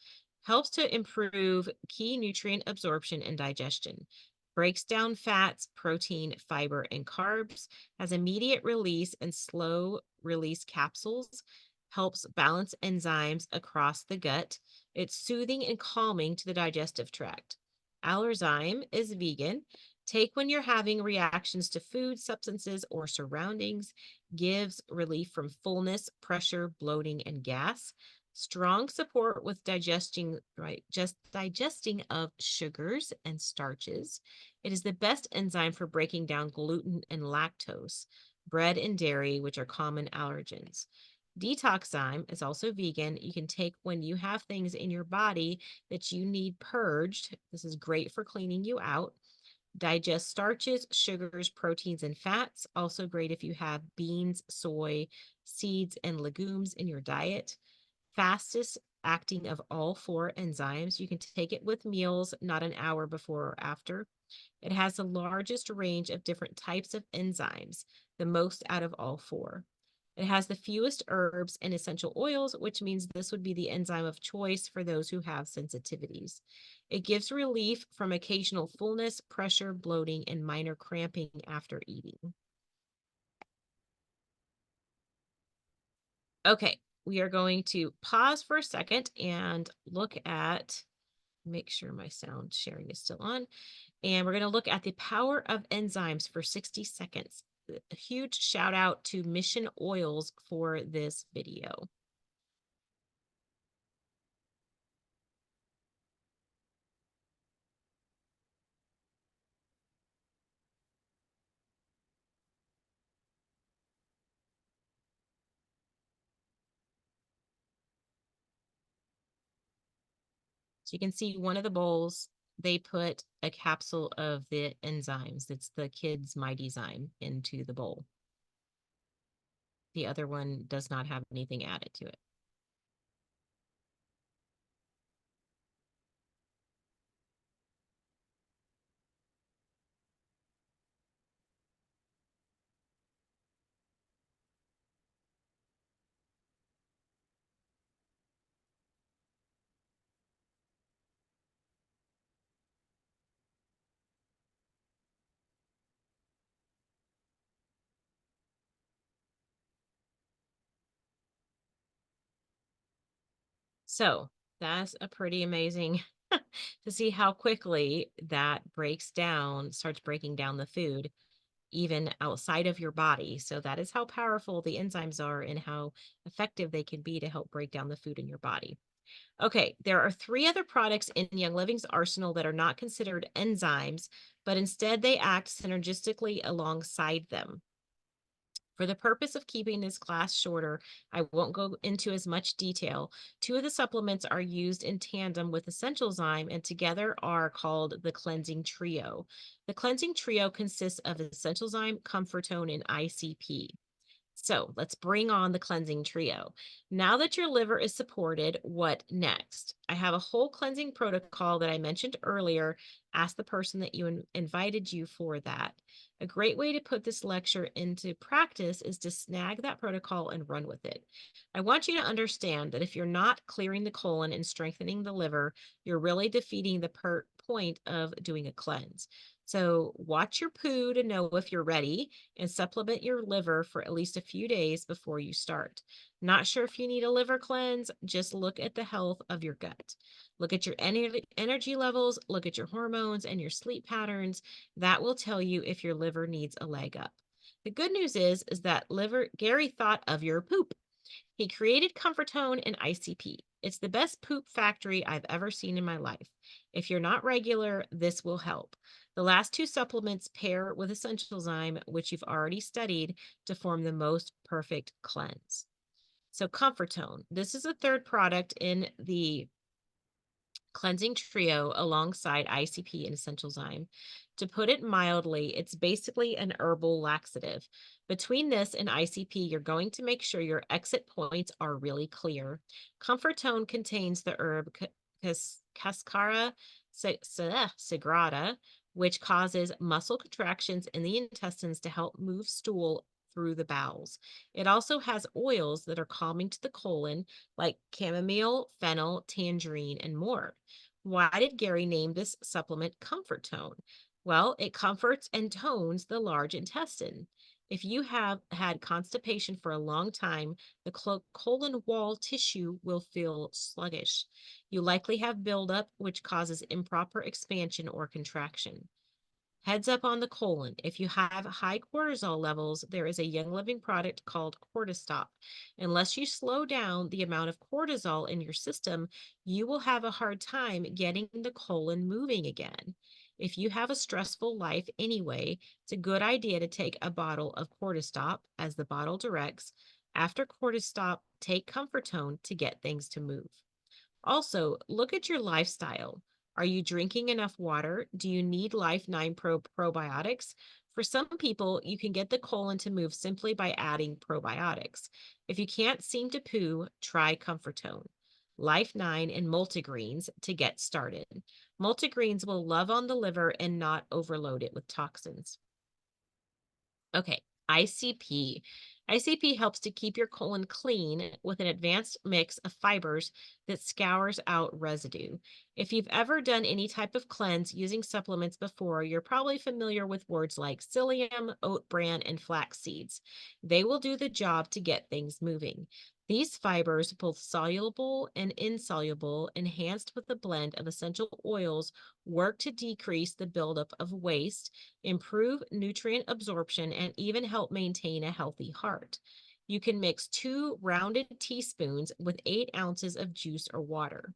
Helps to improve key nutrient absorption and digestion. Breaks down fats, protein, fiber, and carbs. Has immediate release and slow release capsules. Helps balance enzymes across the gut. It's soothing and calming to the digestive tract. Allerzyme is vegan. Take when you're having reactions to food, substances, or surroundings. Gives relief from fullness, pressure, bloating, and gas. Strong support with digesting of sugars and starches. It is the best enzyme for breaking down gluten and lactose, bread and dairy, which are common allergens. Detoxime is also vegan. You can take when you have things in your body that you need purged. This is great for cleaning you out. Digest starches, sugars, proteins, and fats. Also great if you have beans, soy, seeds, and legumes in your diet. Fastest acting of all four enzymes. You can take it with meals, not an hour before or after. It has the largest range of different types of enzymes, the most out of all four. It has the fewest herbs and essential oils, which means this would be the enzyme of choice for those who have sensitivities. It gives relief from occasional fullness, pressure, bloating, and minor cramping after eating. Okay, we are going to pause for a second and look at, make sure my sound sharing is still on. And we're going to look at the power of enzymes for 60 seconds. A huge shout out to Mission Oils for this video. So you can see one of the bowls, they put a capsule of the enzymes. It's the kids' Mightyzyme into the bowl. The other one does not have anything added to it. So that's a pretty amazing to see how quickly that starts breaking down the food, even outside of your body. So that is how powerful the enzymes are and how effective they can be to help break down the food in your body. Okay, there are three other products in Young Living's arsenal that are not considered enzymes, but instead they act synergistically alongside them. For the purpose of keeping this class shorter, I won't go into as much detail. Two of the supplements are used in tandem with Essentialzyme and together are called the Cleansing Trio. The Cleansing Trio consists of Essentialzyme, Comfortone, and ICP. So let's bring on the cleansing trio. Now that your liver is supported, what next? I have a whole cleansing protocol that I mentioned earlier. Ask the person that invited you for that. A great way to put this lecture into practice is to snag that protocol and run with it. I want you to understand that if you're not clearing the colon and strengthening the liver, you're really defeating the point of doing a cleanse. So watch your poo to know if you're ready and supplement your liver for at least a few days before you start. Not sure if you need a liver cleanse, just look at the health of your gut. Look at your energy levels, look at your hormones and your sleep patterns. That will tell you if your liver needs a leg up. The good news is that Gary thought of your poop. He created Comfortone and ICP. It's the best poop factory I've ever seen in my life. If you're not regular, this will help. The last two supplements pair with Essentialzyme, which you've already studied, to form the most perfect cleanse. So Comfortone, this is a third product in the cleansing trio alongside ICP and Essentialzyme. To put it mildly, it's basically an herbal laxative. Between this and ICP, you're going to make sure your exit points are really clear. Comfortone contains the herb Cascara sagrada, which causes muscle contractions in the intestines to help move stool through the bowels. It also has oils that are calming to the colon, like chamomile, fennel, tangerine, and more. Why did Gary name this supplement Comfortone? Well, it comforts and tones the large intestine. If you have had constipation for a long time, the colon wall tissue will feel sluggish. You likely have buildup, which causes improper expansion or contraction. Heads up on the colon. If you have high cortisol levels, there is a Young Living product called Cortistop. Unless you slow down the amount of cortisol in your system, you will have a hard time getting the colon moving again. If you have a stressful life anyway, it's a good idea to take a bottle of Cortistop, as the bottle directs, After cortisol, take Comfortone to get things to move. Also, look at your lifestyle. Are you drinking enough water? Do you need Life 9 probiotics? For some people, you can get the colon to move simply by adding probiotics. If you can't seem to poo, try Comfortone. Life 9 and multigreens to get started. Multigreens will love on the liver and not overload it with toxins. Okay, ICP. ICP helps to keep your colon clean with an advanced mix of fibers that scours out residue. If you've ever done any type of cleanse using supplements before, you're probably familiar with words like psyllium, oat bran, and flax seeds. They will do the job to get things moving. These fibers, both soluble and insoluble, enhanced with a blend of essential oils, work to decrease the buildup of waste, improve nutrient absorption, and even help maintain a healthy heart. You can mix 2 rounded teaspoons with 8 ounces of juice or water.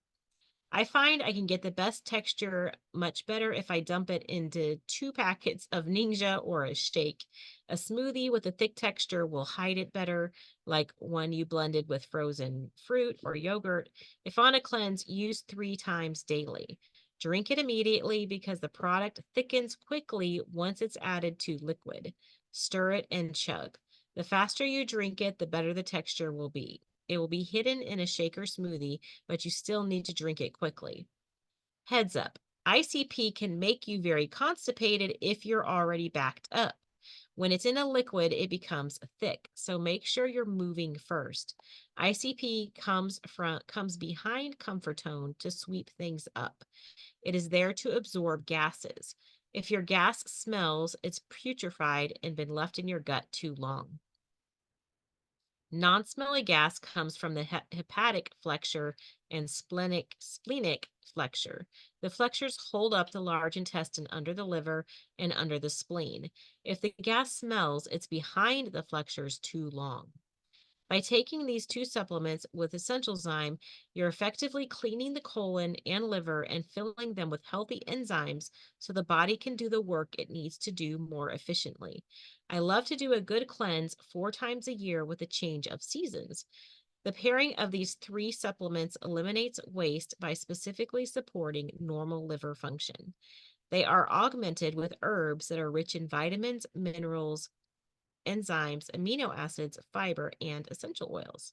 I find I can get the best texture much better if I dump it into 2 packets of Ninja or a shake. A smoothie with a thick texture will hide it better, like one you blended with frozen fruit or yogurt. If on a cleanse, use 3 times daily. Drink it immediately because the product thickens quickly once it's added to liquid. Stir it and chug. The faster you drink it, the better the texture will be. It will be hidden in a shaker smoothie, but you still need to drink it quickly. Heads up, ICP can make you very constipated if you're already backed up. When it's in a liquid, it becomes thick, so make sure you're moving first. ICP comes behind Comfortone to sweep things up. It is there to absorb gases. If your gas smells, it's putrefied and been left in your gut too long. Non-smelly gas comes from the hepatic flexure and splenic flexure. The flexures hold up the large intestine under the liver and under the spleen. If the gas smells, it's behind the flexures too long. By taking these 2 supplements with Essential Zyme, you're effectively cleaning the colon and liver and filling them with healthy enzymes so the body can do the work it needs to do more efficiently. I love to do a good cleanse 4 times a year with a change of seasons. The pairing of these 3 supplements eliminates waste by specifically supporting normal liver function. They are augmented with herbs that are rich in vitamins, minerals, enzymes, amino acids, fiber, and essential oils.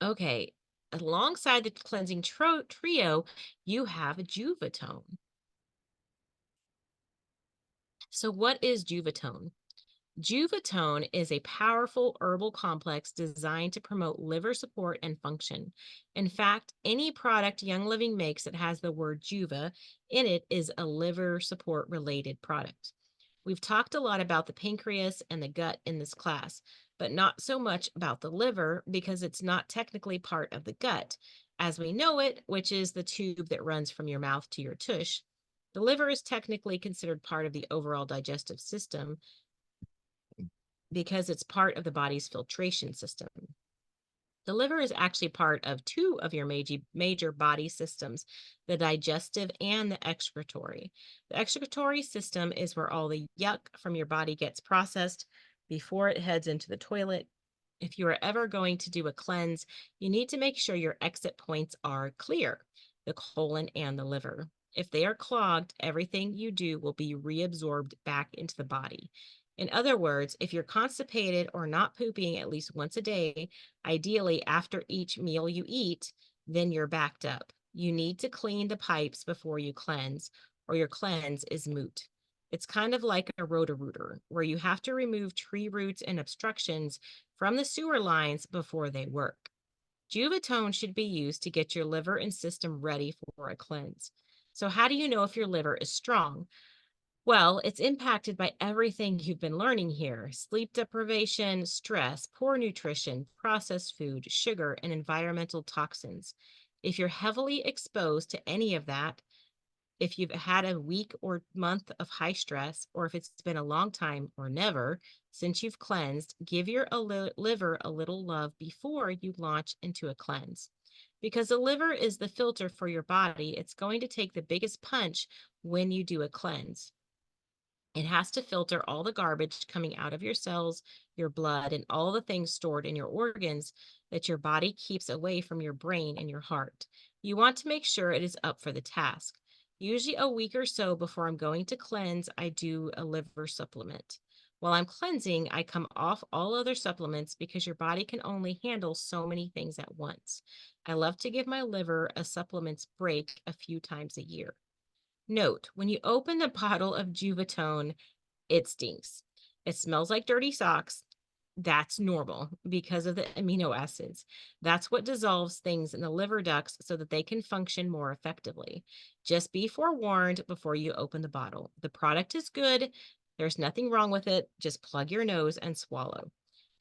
Okay, alongside the cleansing trio, you have Juvatone. So, what is Juvatone? Juvatone is a powerful herbal complex designed to promote liver support and function. In fact, any product Young Living makes that has the word Juva in it is a liver support related product. We've talked a lot about the pancreas and the gut in this class, but not so much about the liver because it's not technically part of the gut as we know it, which is the tube that runs from your mouth to your tush. The liver is technically considered part of the overall digestive system because it's part of the body's filtration system. The liver is actually part of 2 of your major body systems, the digestive and the excretory. The excretory system is where all the yuck from your body gets processed before it heads into the toilet. If you are ever going to do a cleanse, you need to make sure your exit points are clear, the colon and the liver. If they are clogged, everything you do will be reabsorbed back into the body. In other words, if you're constipated or not pooping at least once a day, ideally after each meal you eat, then you're backed up. You need to clean the pipes before you cleanse, or your cleanse is moot. It's kind of like a roto-rooter, where you have to remove tree roots and obstructions from the sewer lines before they work. Juvatone should be used to get your liver and system ready for a cleanse. So how do you know if your liver is strong? Well, it's impacted by everything you've been learning here: sleep deprivation, stress, poor nutrition, processed food, sugar, and environmental toxins. If you're heavily exposed to any of that, if you've had a week or month of high stress, or if it's been a long time or never since you've cleansed, give your liver a little love before you launch into a cleanse. Because the liver is the filter for your body, it's going to take the biggest punch when you do a cleanse. It has to filter all the garbage coming out of your cells, your blood, and all the things stored in your organs that your body keeps away from your brain and your heart. You want to make sure it is up for the task. Usually, a week or so before I'm going to cleanse, I do a liver supplement. While I'm cleansing, I come off all other supplements because your body can only handle so many things at once. I love to give my liver a supplements break a few times a year. Note, when you open the bottle of Juvatone, it stinks. It smells like dirty socks. That's normal because of the amino acids. That's what dissolves things in the liver ducts so that they can function more effectively. Just be forewarned before you open the bottle. The product is good. There's nothing wrong with it. Just plug your nose and swallow.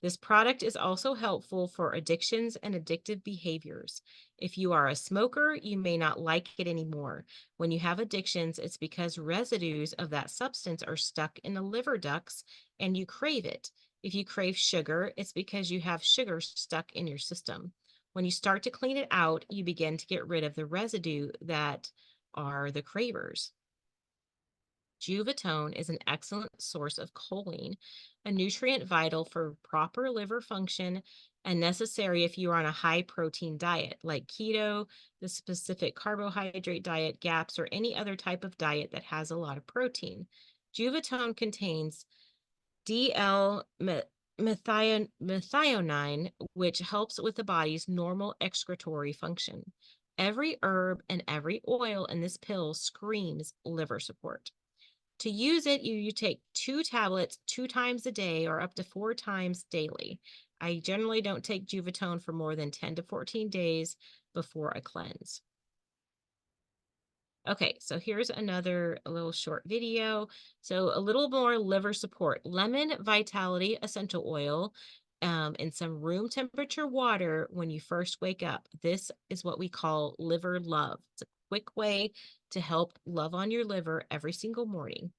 This product is also helpful for addictions and addictive behaviors. If you are a smoker, you may not like it anymore. When you have addictions, it's because residues of that substance are stuck in the liver ducts and you crave it. If you crave sugar, it's because you have sugar stuck in your system. When you start to clean it out, you begin to get rid of the residue that are the cravers. Juvatone is an excellent source of choline, a nutrient vital for proper liver function and necessary if you are on a high protein diet like keto, the specific carbohydrate diet, GAPS, or any other type of diet that has a lot of protein. Juvatone contains methionine, which helps with the body's normal excretory function. Every herb and every oil in this pill screams liver support. To use it, you take 2 tablets 2 times a day or up to 4 times daily. I generally don't take Juvatone for more than 10 to 14 days before a cleanse. Okay, so here's another little short video. So a little more liver support. Lemon Vitality Essential Oil and some room temperature water when you first wake up. This is what we call liver love. It's a quick way to help love on your liver every single morning.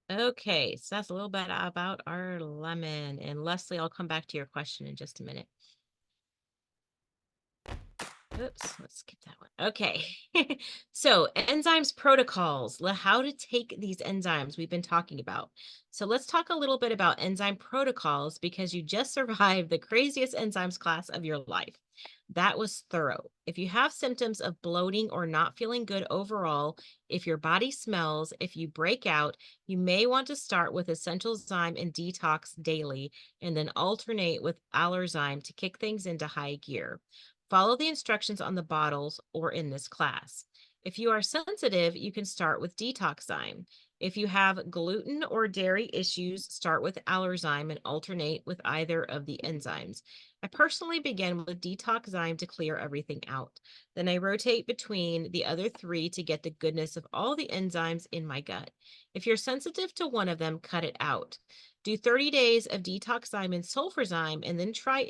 Okay, so that's a little bit about our lemon. And Leslie, I'll come back to your question in just a minute. Oops, let's skip that one. Okay. So, enzymes protocols, how to take these enzymes we've been talking about. So, let's talk a little bit about enzyme protocols because you just survived the craziest enzymes class of your life. That was thorough. If you have symptoms of bloating or not feeling good overall, if your body smells, if you break out, you may want to start with Essential Zyme and Detox daily and then alternate with Allerzyme to kick things into high gear. Follow the instructions on the bottles or in this class. If you are sensitive, you can start with Detoxzyme. If you have gluten or dairy issues, start with Allerzyme and alternate with either of the enzymes. I personally begin with Detoxzyme to clear everything out. Then I rotate between the other three to get the goodness of all the enzymes in my gut. If you're sensitive to one of them, cut it out. Do 30 days of Detoxzyme and Sulfurzyme and then try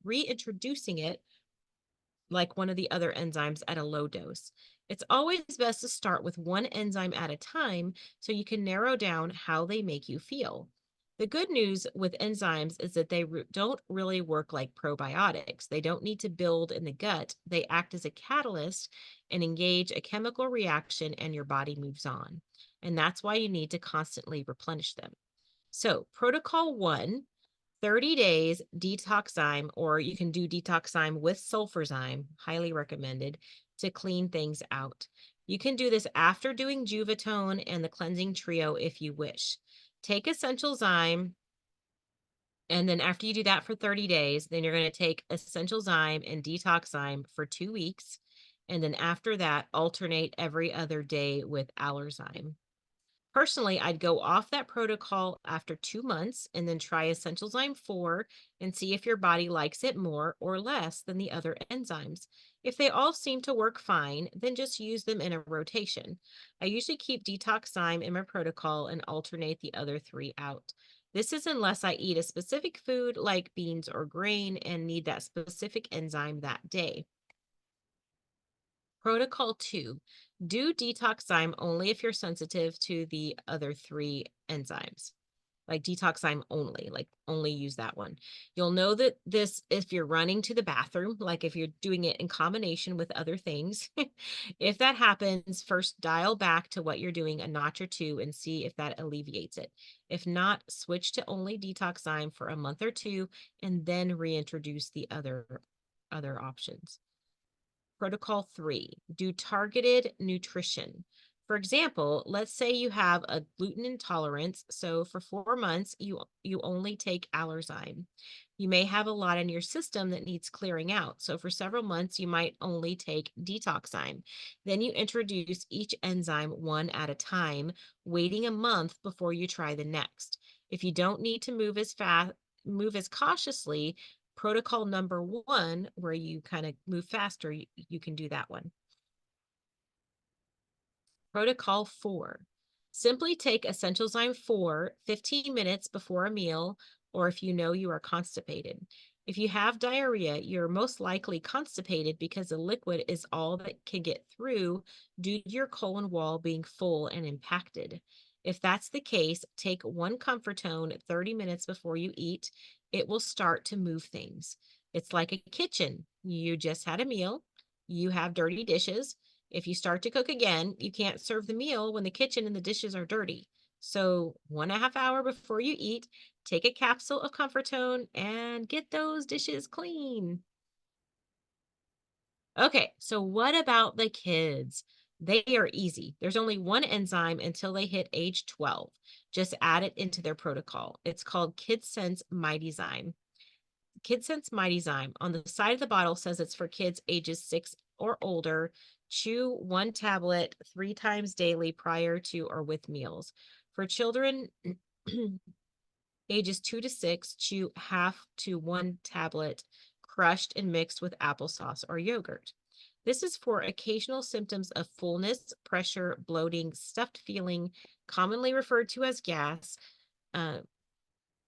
reintroducing it like one of the other enzymes at a low dose. It's always best to start with one enzyme at a time so you can narrow down how they make you feel. The good news with enzymes is that they don't really work like probiotics. They don't need to build in the gut. They act as a catalyst and engage a chemical reaction, and your body moves on. And that's why you need to constantly replenish them. So, protocol one, 30 days detoxzyme, or you can do detoxzyme with sulfurzyme, highly recommended, to clean things out. You can do this after doing Juvatone and the cleansing trio if you wish. Take essential zyme, and then after you do that for 30 days, then you're going to take essential zyme and detoxzyme for 2 weeks. And then after that, alternate every other day with allerzyme. Personally, I'd go off that protocol after 2 months and then try Essential Zyme 4 and see if your body likes it more or less than the other enzymes. If they all seem to work fine, then just use them in a rotation. I usually keep Detox Zyme in my protocol and alternate the other three out. This is unless I eat a specific food like beans or grain and need that specific enzyme that day. Protocol 2, do detox zyme only if you're sensitive to the other three enzymes. Like detox zyme only, like only use that one. You'll know that this if you're running to the bathroom, like if you're doing it in combination with other things. If that happens, first dial back to what you're doing a notch or two and see if that alleviates it. If not, switch to only detox zyme for a month or two and then reintroduce the other options. Protocol 3, do targeted nutrition. For example, let's say you have a gluten intolerance, so for 4 months, you only take allerzyme. You may have a lot in your system that needs clearing out, so for several months, you might only take detoxzyme. Then you introduce each enzyme one at a time, waiting a month before you try the next. If you don't need to move as cautiously, protocol number 1, where you kind of move faster, you can do that one. Protocol 4, simply take Essential Zyme 4 15 minutes before a meal, or if you know you are constipated. If you have diarrhea, you're most likely constipated because the liquid is all that can get through due to your colon wall being full and impacted. If that's the case, take one Comfortone 30 minutes before you eat. It will start to move things. It's like a kitchen. You just had a meal, you have dirty dishes. If you start to cook again, you can't serve the meal when the kitchen and the dishes are dirty. So 1.5 hours before you eat, take a capsule of Comfortone and get those dishes clean. Okay, so what about the kids? They are easy. There's only one enzyme until they hit age 12. Just add it into their protocol. It's called KidSense MightyZyme. KidSense MightyZyme on the side of the bottle says it's for kids ages 6 or older. Chew one tablet 3 times daily prior to or with meals. For children ages 2 to 6, chew half to 1 tablet crushed and mixed with applesauce or yogurt. This is for occasional symptoms of fullness, pressure, bloating, stuffed feeling, commonly referred to as gas,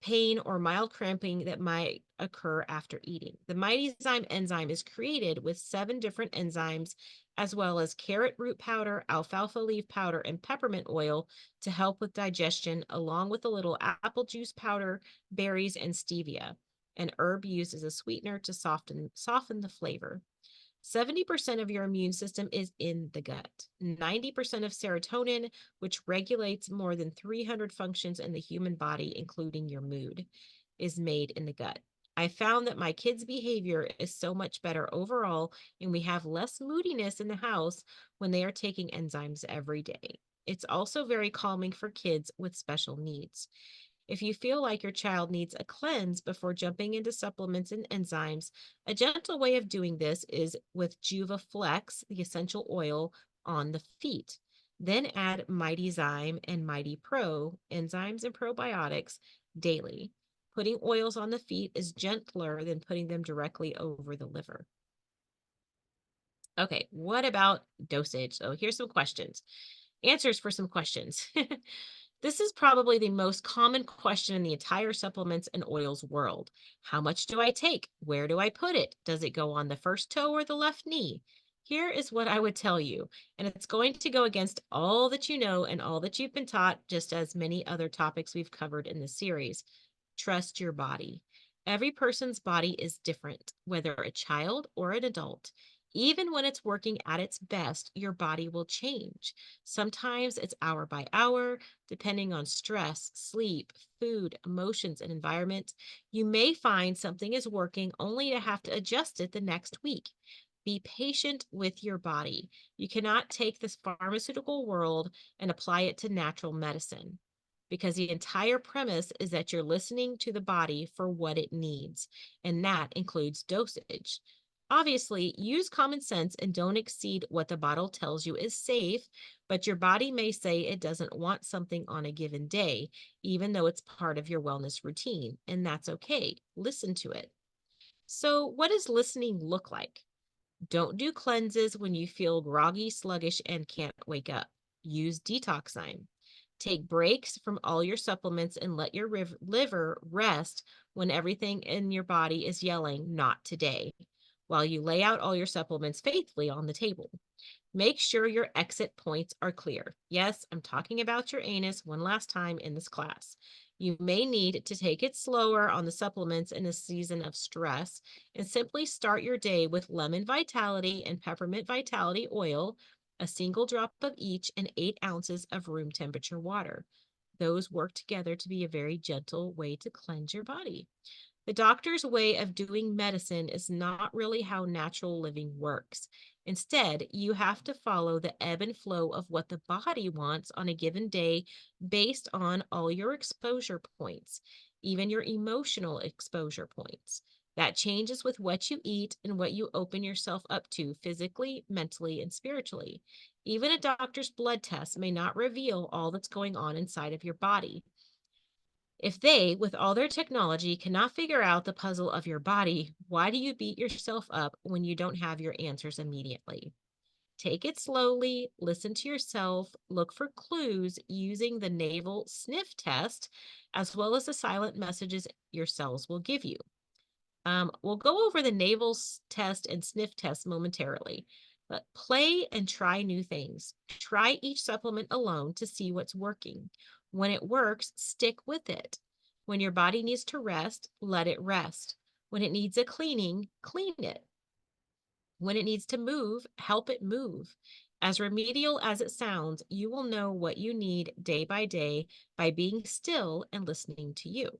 pain, or mild cramping that might occur after eating. The MightyZyme enzyme is created with 7 different enzymes, as well as carrot root powder, alfalfa leaf powder, and peppermint oil to help with digestion, along with a little apple juice powder, berries, and stevia, an herb used as a sweetener to soften the flavor. 70% of your immune system is in the gut. 90% of serotonin, which regulates more than 300 functions in the human body, including your mood, is made in the gut. I found that my kids' behavior is so much better overall, and we have less moodiness in the house when they are taking enzymes every day. It's also very calming for kids with special needs. If you feel like your child needs a cleanse before jumping into supplements and enzymes, a gentle way of doing this is with Juva Flex, the essential oil, on the feet. Then add Mighty Zyme and Mighty Pro, enzymes and probiotics, daily. Putting oils on the feet is gentler than putting them directly over the liver. Okay, what about dosage? So here's some questions. Answers for some questions. This is probably the most common question in the entire supplements and oils world. How much do I take? Where do I put it? Does it go on the first toe or the left knee? Here is what I would tell you, and it's going to go against all that you know and all that you've been taught, just as many other topics we've covered in this series. Trust your body. Every person's body is different, whether a child or an adult. Even when it's working at its best, your body will change. Sometimes it's hour by hour, depending on stress, sleep, food, emotions, and environment. You may find something is working only to have to adjust it the next week. Be patient with your body. You cannot take this pharmaceutical world and apply it to natural medicine because the entire premise is that you're listening to the body for what it needs, and that includes dosage. Obviously, use common sense and don't exceed what the bottle tells you is safe, but your body may say it doesn't want something on a given day, even though it's part of your wellness routine, and that's okay. Listen to it. So, what does listening look like? Don't do cleanses when you feel groggy, sluggish, and can't wake up. Use detox time. Take breaks from all your supplements and let your liver rest when everything in your body is yelling, not today, while you lay out all your supplements faithfully on the table. Make sure your exit points are clear. Yes, I'm talking about your anus one last time in this class. You may need to take it slower on the supplements in a season of stress and simply start your day with lemon vitality and peppermint vitality oil, a single drop of each, and 8 ounces of room temperature water. Those work together to be a very gentle way to cleanse your body. The doctor's way of doing medicine is not really how natural living works. Instead, you have to follow the ebb and flow of what the body wants on a given day based on all your exposure points, even your emotional exposure points. That changes with what you eat and what you open yourself up to physically, mentally, and spiritually. Even a doctor's blood test may not reveal all that's going on inside of your body. If they, with all their technology, cannot figure out the puzzle of your body, why do you beat yourself up when you don't have your answers immediately? Take it slowly, listen to yourself, look for clues using the naval sniff test, as well as the silent messages your cells will give you. We'll go over the naval test and sniff test momentarily, but play and try new things. Try each supplement alone to see what's working. When it works, stick with it. When your body needs to rest, let it rest. When it needs a cleaning, clean it. When it needs to move, help it move. As remedial as it sounds, you will know what you need day by day by being still and listening to you.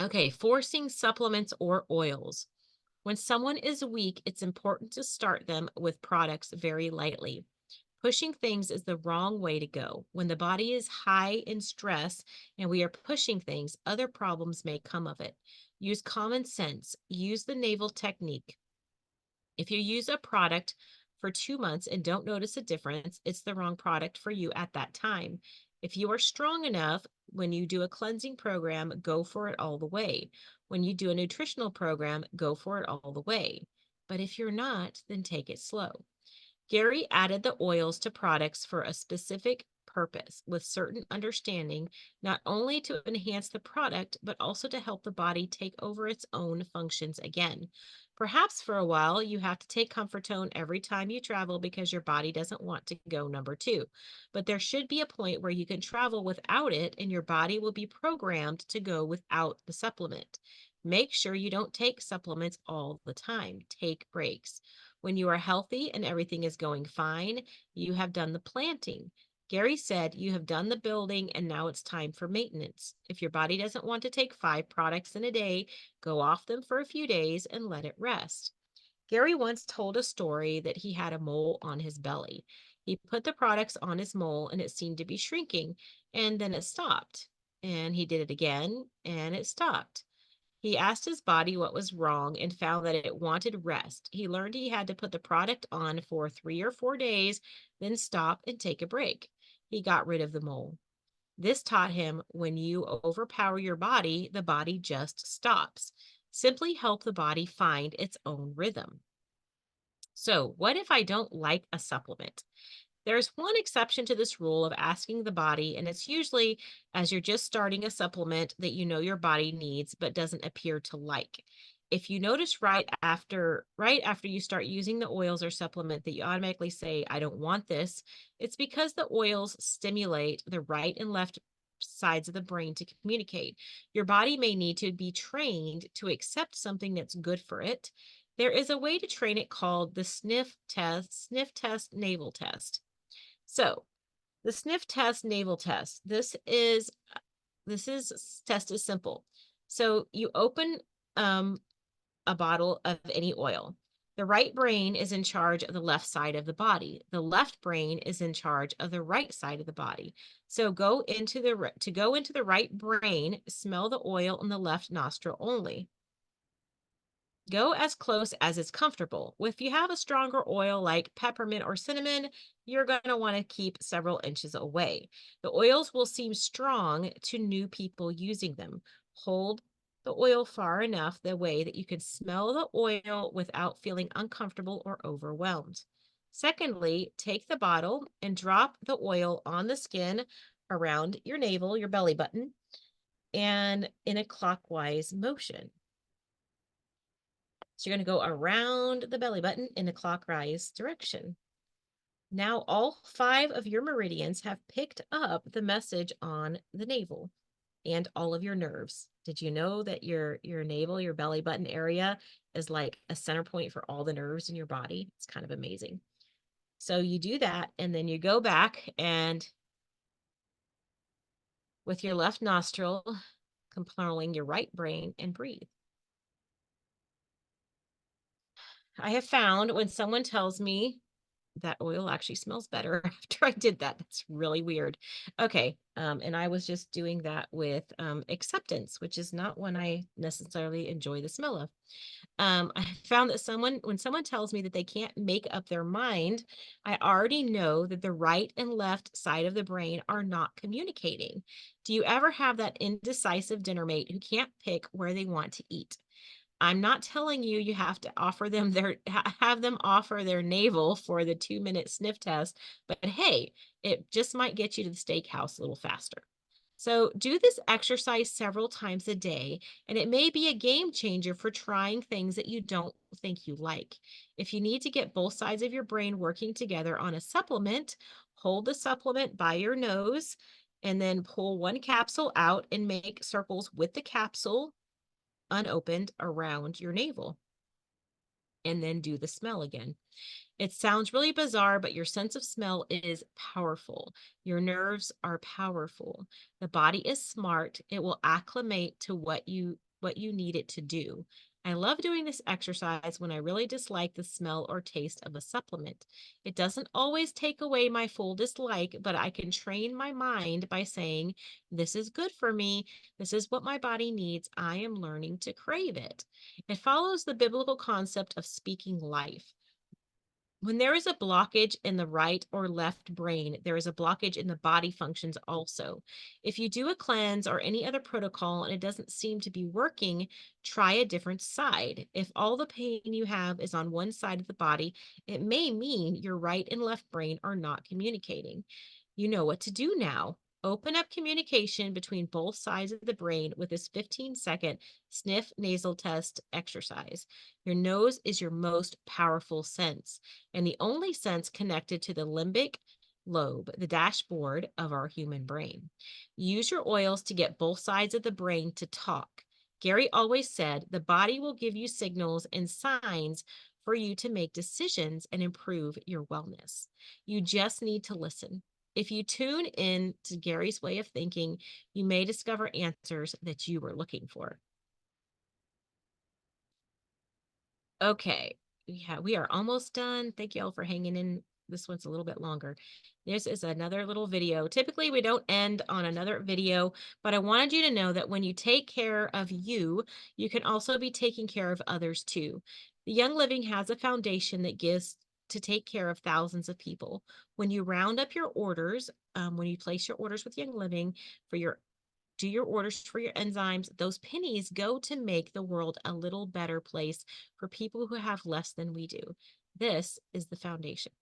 Okay, forcing supplements or oils. When someone is weak, it's important to start them with products very lightly. Pushing things is the wrong way to go. When the body is high in stress and we are pushing things, other problems may come of it. Use common sense. Use the naval technique. If you use a product for 2 months and don't notice a difference, it's the wrong product for you at that time. If you are strong enough, when you do a cleansing program, go for it all the way. When you do a nutritional program, go for it all the way. But if you're not, then take it slow. Gary added the oils to products for a specific purpose with certain understanding, not only to enhance the product, but also to help the body take over its own functions again. Perhaps for a while, you have to take Comfortone every time you travel because your body doesn't want to go number two. But there should be a point where you can travel without it and your body will be programmed to go without the supplement. Make sure you don't take supplements all the time. Take breaks. When you are healthy and everything is going fine, you have done the planting. Gary said you have done the building and now it's time for maintenance. If your body doesn't want to take 5 products in a day, go off them for a few days and let it rest. Gary once told a story that he had a mole on his belly. He put the products on his mole and it seemed to be shrinking, and then it stopped. And he did it again and it stopped. He asked his body what was wrong and found that it wanted rest. He learned he had to put the product on for 3 or 4 days, then stop and take a break. He got rid of the mole. This taught him when you overpower your body, the body just stops. Simply help the body find its own rhythm. So, what if I don't like a supplement? There's one exception to this rule of asking the body, and it's usually as you're just starting a supplement that you know your body needs but doesn't appear to like. If you notice right after you start using the oils or supplement that you automatically say, I don't want this, it's because the oils stimulate the right and left sides of the brain to communicate. Your body may need to be trained to accept something that's good for it. There is a way to train it called the sniff test navel test. So, the sniff test navel test. This test is simple. So, you open a bottle of any oil. The right brain is in charge of the left side of the body. The left brain is in charge of the right side of the body. So go into the right brain, smell the oil in the left nostril only. Go as close as is comfortable. If you have a stronger oil like peppermint or cinnamon, you're going to want to keep several inches away. The oils will seem strong to new people using them. Hold the oil far enough the way that you can smell the oil without feeling uncomfortable or overwhelmed. Secondly, take the bottle and drop the oil on the skin around your navel, your belly button, and in a clockwise motion. So you're going to go around the belly button in a clockwise direction. Now all 5 of your meridians have picked up the message on the navel and all of your nerves. Did you know that your navel, your belly button area is like a center point for all the nerves in your body? It's kind of amazing. So you do that, and then you go back and with your left nostril, controlling your right brain, and breathe. I have found when someone tells me that oil actually smells better after I did that. That's really weird. Okay. And I was just doing that with acceptance, which is not one I necessarily enjoy the smell of. I found that when someone tells me that they can't make up their mind, I already know that the right and left side of the brain are not communicating. Do you ever have that indecisive dinner mate who can't pick where they want to eat? I'm not telling you you have to offer them have them offer their navel for the 2-minute sniff test, but hey, it just might get you to the steakhouse a little faster. So do this exercise several times a day, and it may be a game changer for trying things that you don't think you like. If you need to get both sides of your brain working together on a supplement, hold the supplement by your nose and then pull one capsule out and make circles with the capsule unopened around your navel, and then do the smell again. It sounds really bizarre, but your sense of smell is powerful. Your nerves are powerful. The body is smart. It will acclimate to what you need it to do. I love doing this exercise when I really dislike the smell or taste of a supplement. It doesn't always take away my full dislike, but I can train my mind by saying, this is good for me. This is what my body needs. I am learning to crave it. It follows the biblical concept of speaking life. When there is a blockage in the right or left brain, there is a blockage in the body functions also. If you do a cleanse or any other protocol and it doesn't seem to be working, try a different side. If all the pain you have is on one side of the body, it may mean your right and left brain are not communicating. You know what to do now. Open up communication between both sides of the brain with this 15-second sniff nasal test exercise. Your nose is your most powerful sense and the only sense connected to the limbic lobe, the dashboard of our human brain. Use your oils to get both sides of the brain to talk. Gary always said the body will give you signals and signs for you to make decisions and improve your wellness. You just need to listen. If you tune in to Gary's way of thinking, you may discover answers that you were looking for. Okay. Yeah, we are almost done. Thank you all for hanging in. This one's a little bit longer. This is another little video. Typically, we don't end on another video, but I wanted you to know that when you take care of you, you can also be taking care of others too. The Young Living has a foundation that gives to take care of thousands of people. When you round up your orders, when you place your orders with Young Living for your do your orders for your enzymes, those pennies go to make the world a little better place for people who have less than we do. This is the foundation.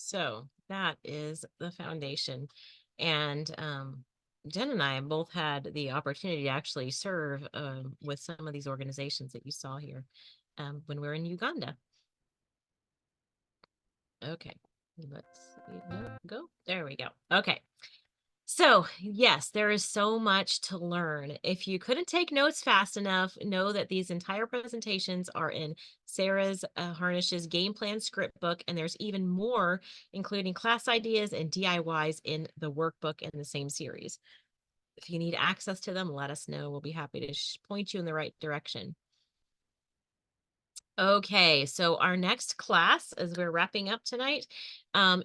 So that is the foundation. And Jen and I have both had the opportunity to actually serve with some of these organizations that you saw here when we were in Uganda. Okay, let's see. No, go. There we go. Okay. So, yes, there is so much to learn. If you couldn't take notes fast enough, know that these entire presentations are in Sarah's Harnish's game plan script book, and there's even more, including class ideas and DIYs in the workbook in the same series. If you need access to them, let us know. We'll be happy to point you in the right direction. Okay, so our next class, as we're wrapping up tonight,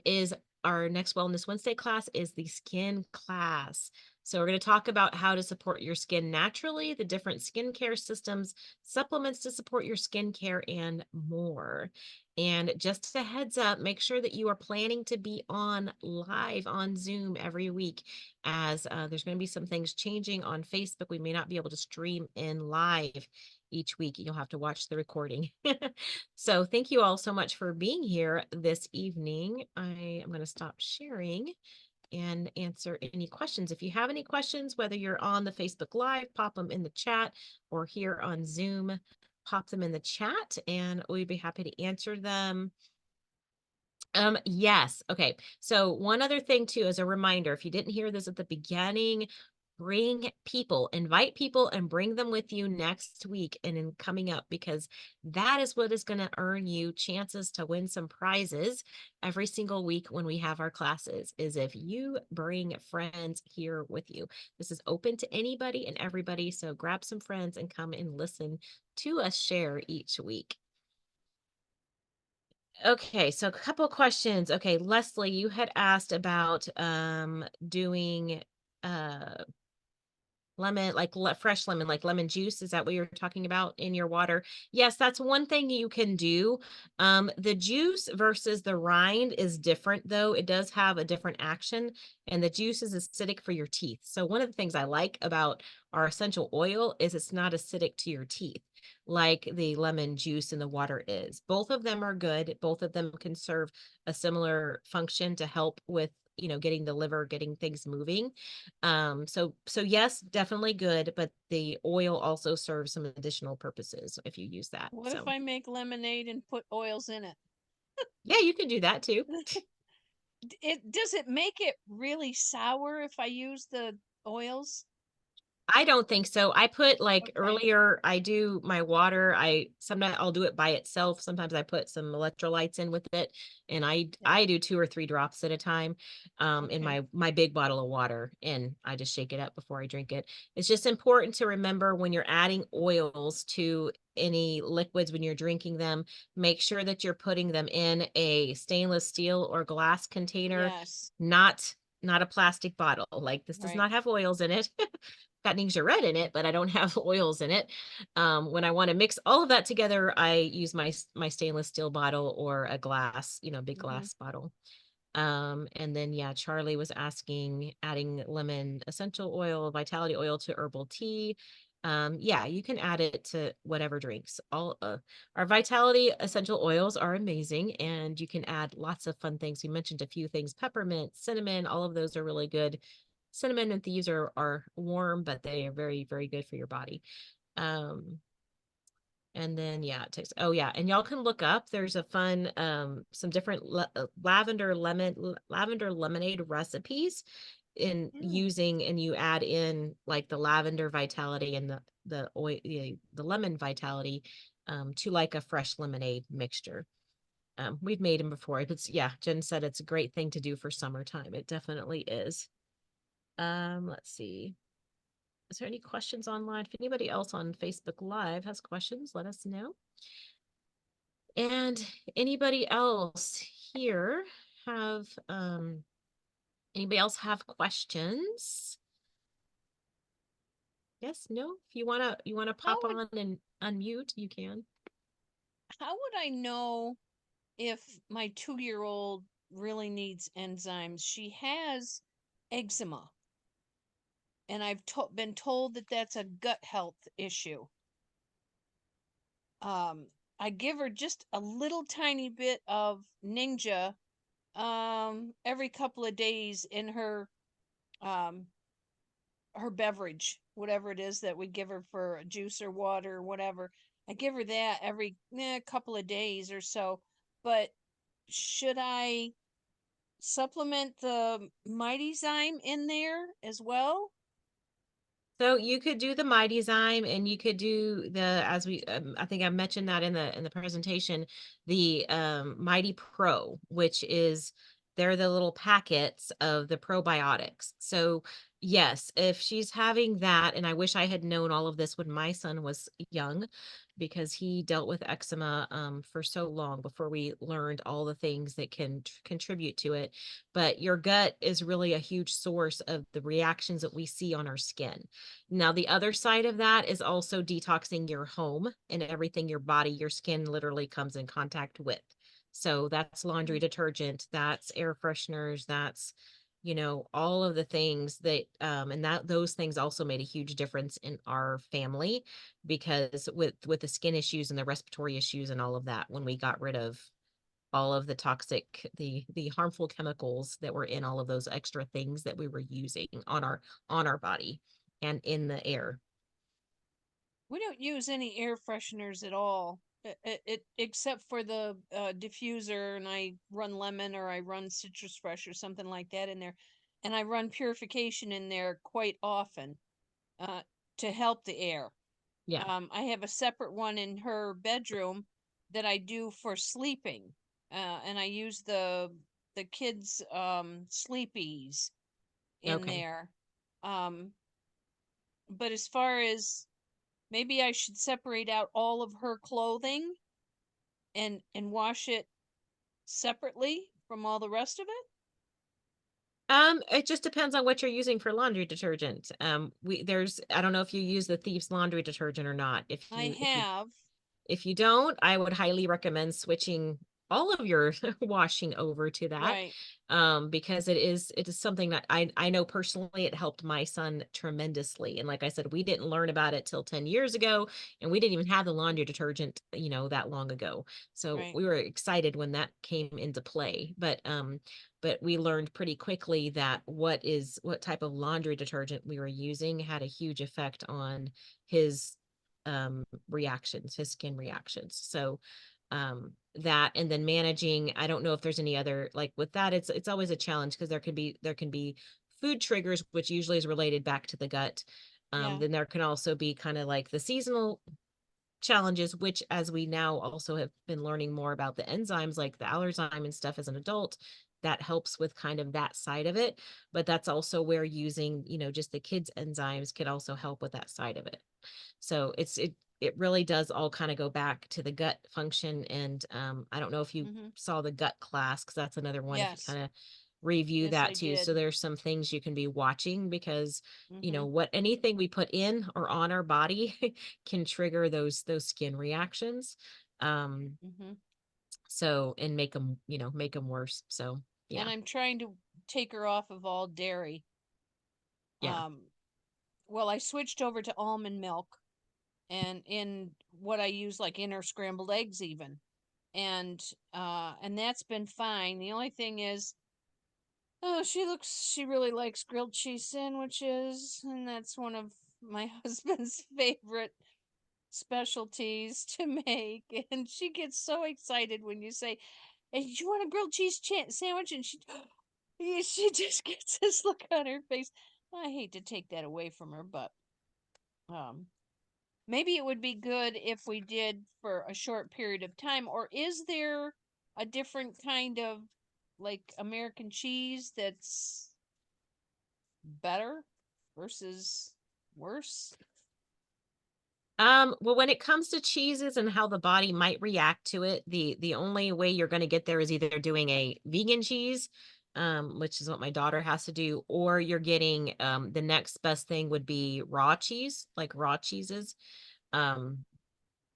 is our next Wellness Wednesday class is the skin class. So we're going to talk about how to support your skin naturally, the different skincare systems, supplements to support your skincare, and more. And just a heads up, make sure that you are planning to be on live on Zoom every week, as there's going to be some things changing on Facebook. We may not be able to stream in live each week. You'll have to watch the recording. So thank you all so much for being here this evening. I am going to stop sharing and answer any questions. If you have any questions, whether you're on the Facebook Live, pop them in the chat, or here on Zoom, pop them in the chat, and we'd be happy to answer them. Yes. Okay. So one other thing too, as a reminder, if you didn't hear this at the beginning, invite people and bring them with you next week and in coming up, because that is what is going to earn you chances to win some prizes every single week when we have our classes, is if you bring friends here with you. This is open to anybody and everybody. So grab some friends and come and listen to us share each week. Okay, so a couple questions. Okay, Leslie, you had asked about doing uh lemon, like fresh lemon, like lemon juice. Is that what you're talking about in your water? Yes, that's one thing you can do. The juice versus the rind is different, though. It does have a different action, and the juice is acidic for your teeth. So one of the things I like about our essential oil is it's not acidic to your teeth like the lemon juice in the water is. Both of them are good. Both of them can serve a similar function to help with, getting the liver, getting things moving. So yes, definitely good, but the oil also serves some additional purposes if you use that. What if So I make lemonade and put oils in it? yeah, you can do that too. Does it make it really sour if I use the oils? I don't think so. I put like Okay. earlier, I do my water. Sometimes I'll do it by itself. Sometimes I put some electrolytes in with it, and I Yeah. I do 2 or 3 drops at a time in Okay. my big bottle of water, and I just shake it up before I drink it. It's just important to remember when you're adding oils to any liquids when you're drinking them, make sure that you're putting them in a stainless steel or glass container, Yes. not a plastic bottle. Like this does Right. not have oils in it. Got Ningxia Red in it, but I don't have oils in it. When I want to mix all of that together, I use my stainless steel bottle or a glass, big Mm-hmm. glass bottle. And then yeah, Charlie was asking adding lemon essential oil, vitality oil to herbal tea. Yeah, you can add it to whatever drinks. All our vitality essential oils are amazing, and you can add lots of fun things. We mentioned a few things: peppermint, cinnamon, all of those are really good. Cinnamon and thieves are warm, but they are very, very good for your body. Um, and then yeah, it takes, oh yeah, and y'all can look up, there's a fun, some different lavender lemonade recipes in Mm. using, and you add in like the lavender vitality and the oil, the lemon vitality, to like a fresh lemonade mixture. We've made them before. It's, yeah, Jen said it's a great thing to do for summertime. It definitely is. Let's see. Is there any questions online? If anybody else on Facebook Live has questions, let us know. And anybody else here have anybody else have questions? Yes, no? If you wanna How pop would on and unmute, you can. how would I know if my 2-year-old really needs enzymes? She has eczema, and been told that that's a gut health issue. I give her just a little tiny bit of Ninja every couple of days in um her beverage, whatever it is that we give her for juice or water or whatever. I give her that every couple of days or so. But should I supplement the Mighty Zyme in there as well? So you could do the Mighty Zyme, and you could do the, as we I think I mentioned that in the presentation, the Mighty Pro, which is, they're the little packets of the probiotics. So yes, if she's having that, and I wish I had known all of this when my son was young, because he dealt with eczema for so long before we learned all the things that can contribute to it. But your gut is really a huge source of the reactions that we see on our skin. Now, the other side of that is also detoxing your home and everything your body, your skin literally comes in contact with. So that's laundry Mm. detergent, that's air fresheners, that's, all of the things that, and that those things also made a huge difference in our family, because with the skin issues and the respiratory issues and all of that, when we got rid of all of the toxic, the harmful chemicals that were in all of those extra things that we were using on our body and in the air. We don't use any air fresheners at all. Except for the diffuser, and I run lemon or I run citrus fresh or something like that in there, and I run purification in there quite often uh, to help the air. Yeah. I have a separate one in her bedroom that I do for sleeping, and I use the kids' sleepies in Okay. there. Um, but as far as maybe I should separate out all of her clothing and wash it separately from all the rest of it. It just depends on what you're using for laundry detergent. I don't know if you use the Thieves laundry detergent or not. I have. If you don't, I would highly recommend switching all of your washing over to that, Right, because it is something that I know personally it helped my son tremendously. And like I said, we didn't learn about it till 10 years ago, and we didn't even have the laundry detergent, that long ago. So right. we were excited when that came into play. But we learned pretty quickly that what type of laundry detergent we were using had a huge effect on his reactions, his skin reactions. So that, and then managing, I don't know if there's any other, like with that, it's always a challenge, because there can be food triggers, which usually is related back to the gut. Yeah. Then there can also be kind of like the seasonal challenges, which, as we now also have been learning more about the enzymes, like the allerzyme and stuff as an adult, that helps with kind of that side of it. But that's also where using, just the kids' enzymes could also help with that side of it. So it really does all kind of go back to the gut function. And I don't know if you Mm-hmm. saw the gut class, because that's another one, if you Yes. kind of review Yes, that I too. So did. there's some things you can be watching, because Mm-hmm. what anything we put in or on our body can trigger those skin reactions. Um, Mm-hmm. so, and make them worse. So And yeah, I'm trying to take her off of all dairy. yeah. Um, well, I switched over to almond milk and in what I use like in her scrambled eggs even. And that's been fine. The only thing is, oh, she really likes grilled cheese sandwiches, and that's one of my husband's favorite specialties to make. And she gets so excited when you say, "Hey, do you want a grilled cheese sandwich?" And she yeah, she just gets this look on her face. I hate to take that away from her, but um maybe it would be good if we did for a short period of time. Or is there a different kind of like American cheese that's better versus worse? Well, when it comes to cheeses and how the body might react to it, the only way you're going to get there is either doing a vegan cheese, which is what my daughter has to do, or you're getting the next best thing would be raw cheese, like raw cheeses. Um,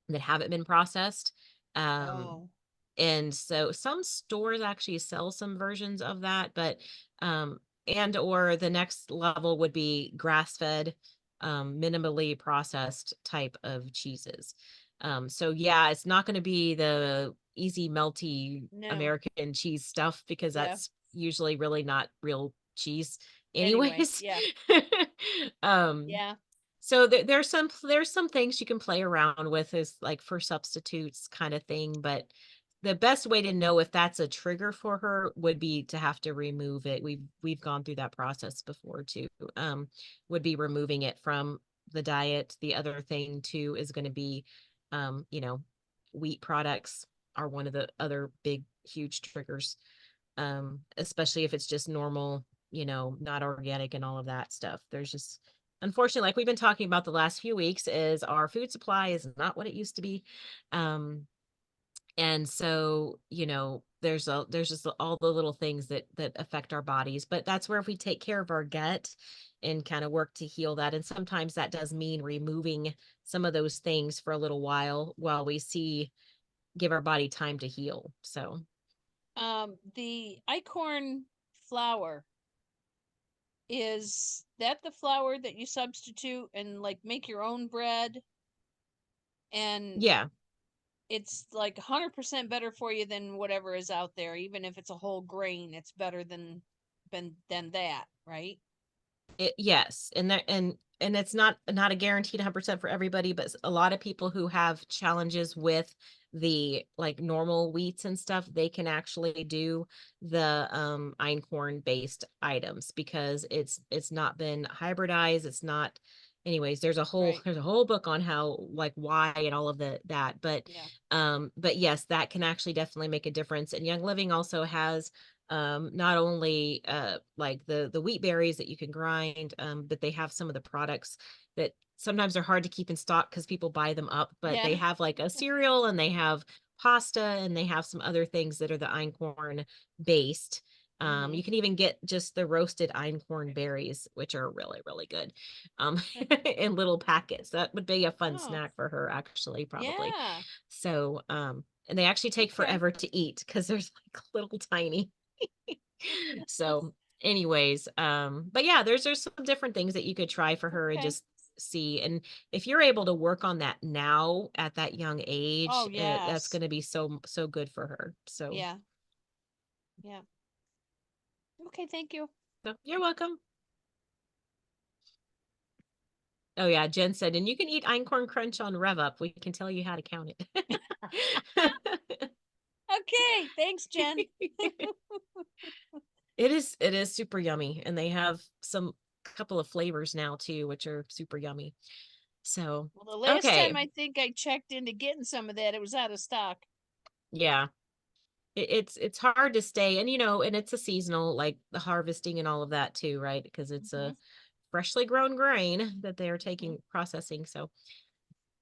that haven't been processed. Um, Oh, and so some stores actually sell some versions of that, but and or the next level would be grass-fed, minimally processed type of cheeses. So yeah, it's not going to be the easy melty No. American cheese stuff because Yeah. that's usually really not real cheese Anyway, anyways. yeah. um Yeah. so there's some things you can play around with is like for substitutes kind of thing, but the best way to know if that's a trigger for her would be to have to remove it. We've gone through that process before too. Would be removing it from the diet. The other thing too is going to be, you know, wheat products are one of the other big huge triggers. Especially if it's just normal, you know, not organic and all of that stuff. There's just unfortunately, like we've been talking about the last few weeks, is our food supply is not what it used to be. Um, and so, you know, there's just all the little things that affect our bodies. But that's where if we take care of our gut and kind of work to heal that. And sometimes that does mean removing some of those things for a little while we see give our body time to heal. So The acorn flour, is that the flour that you substitute and like make your own bread, and yeah, it's like 100% better for you than whatever is out there, even if it's a whole grain, it's better than that, right? Yes, and that and it's not a guaranteed 100% for everybody, but a lot of people who have challenges with the like normal wheats and stuff, they can actually do the einkorn based items because it's not been hybridized. It's not anyways, Right. there's a whole book on how like why and all of that. Yeah. But yes, that can actually definitely make a difference. And Young Living also has not only like the wheat berries that you can grind, but they have some of the products that sometimes are hard to keep in stock because people buy them up, but they Yeah. have like a cereal and they have pasta and they have some other things that are the einkorn based. Mhm. You can even get just the roasted einkorn berries, which are really, really good, in little packets. That would be a fun Oh, snack for her, actually, probably. yeah. So, and they actually take Okay. forever to eat because there's like little tiny. So, anyways, but yeah, there's some different things that you could try for her and Okay. just see. And if you're able to work on that now at that young Oh, age, that's yes. going to be so good for her. So, Yeah. Yeah. Okay, thank you. so you're welcome. Oh yeah, Jen said, and you can eat einkorn crunch on Rev Up. We can tell you how to count it. Okay, thanks, Jen. It is super yummy, and they have some couple of flavors now too, which are super yummy. So, Well, the last okay. time I think I checked into getting some of that, it was out of stock. Yeah. It's hard to stay, and you know, and it's a seasonal like the harvesting and all of that too, right? Because it's Mhm. a freshly grown grain that they are Mhm. taking processing. So,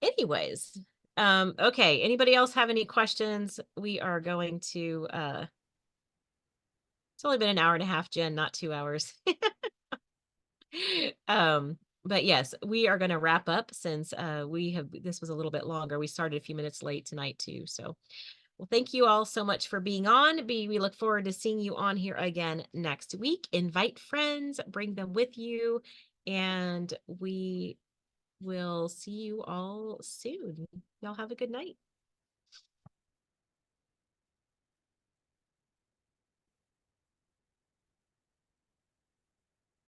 anyways, okay. Anybody else have any questions? We are going to it's only been an hour and a half, Jen, not 2 hours. But yes, we are going to wrap up since we have this was a little bit longer. We started a few minutes late tonight too. So, well, thank you all so much for being on. We look forward to seeing you on here again next week. Invite friends, bring them with you, and we will see you all soon. Y'all have a good night.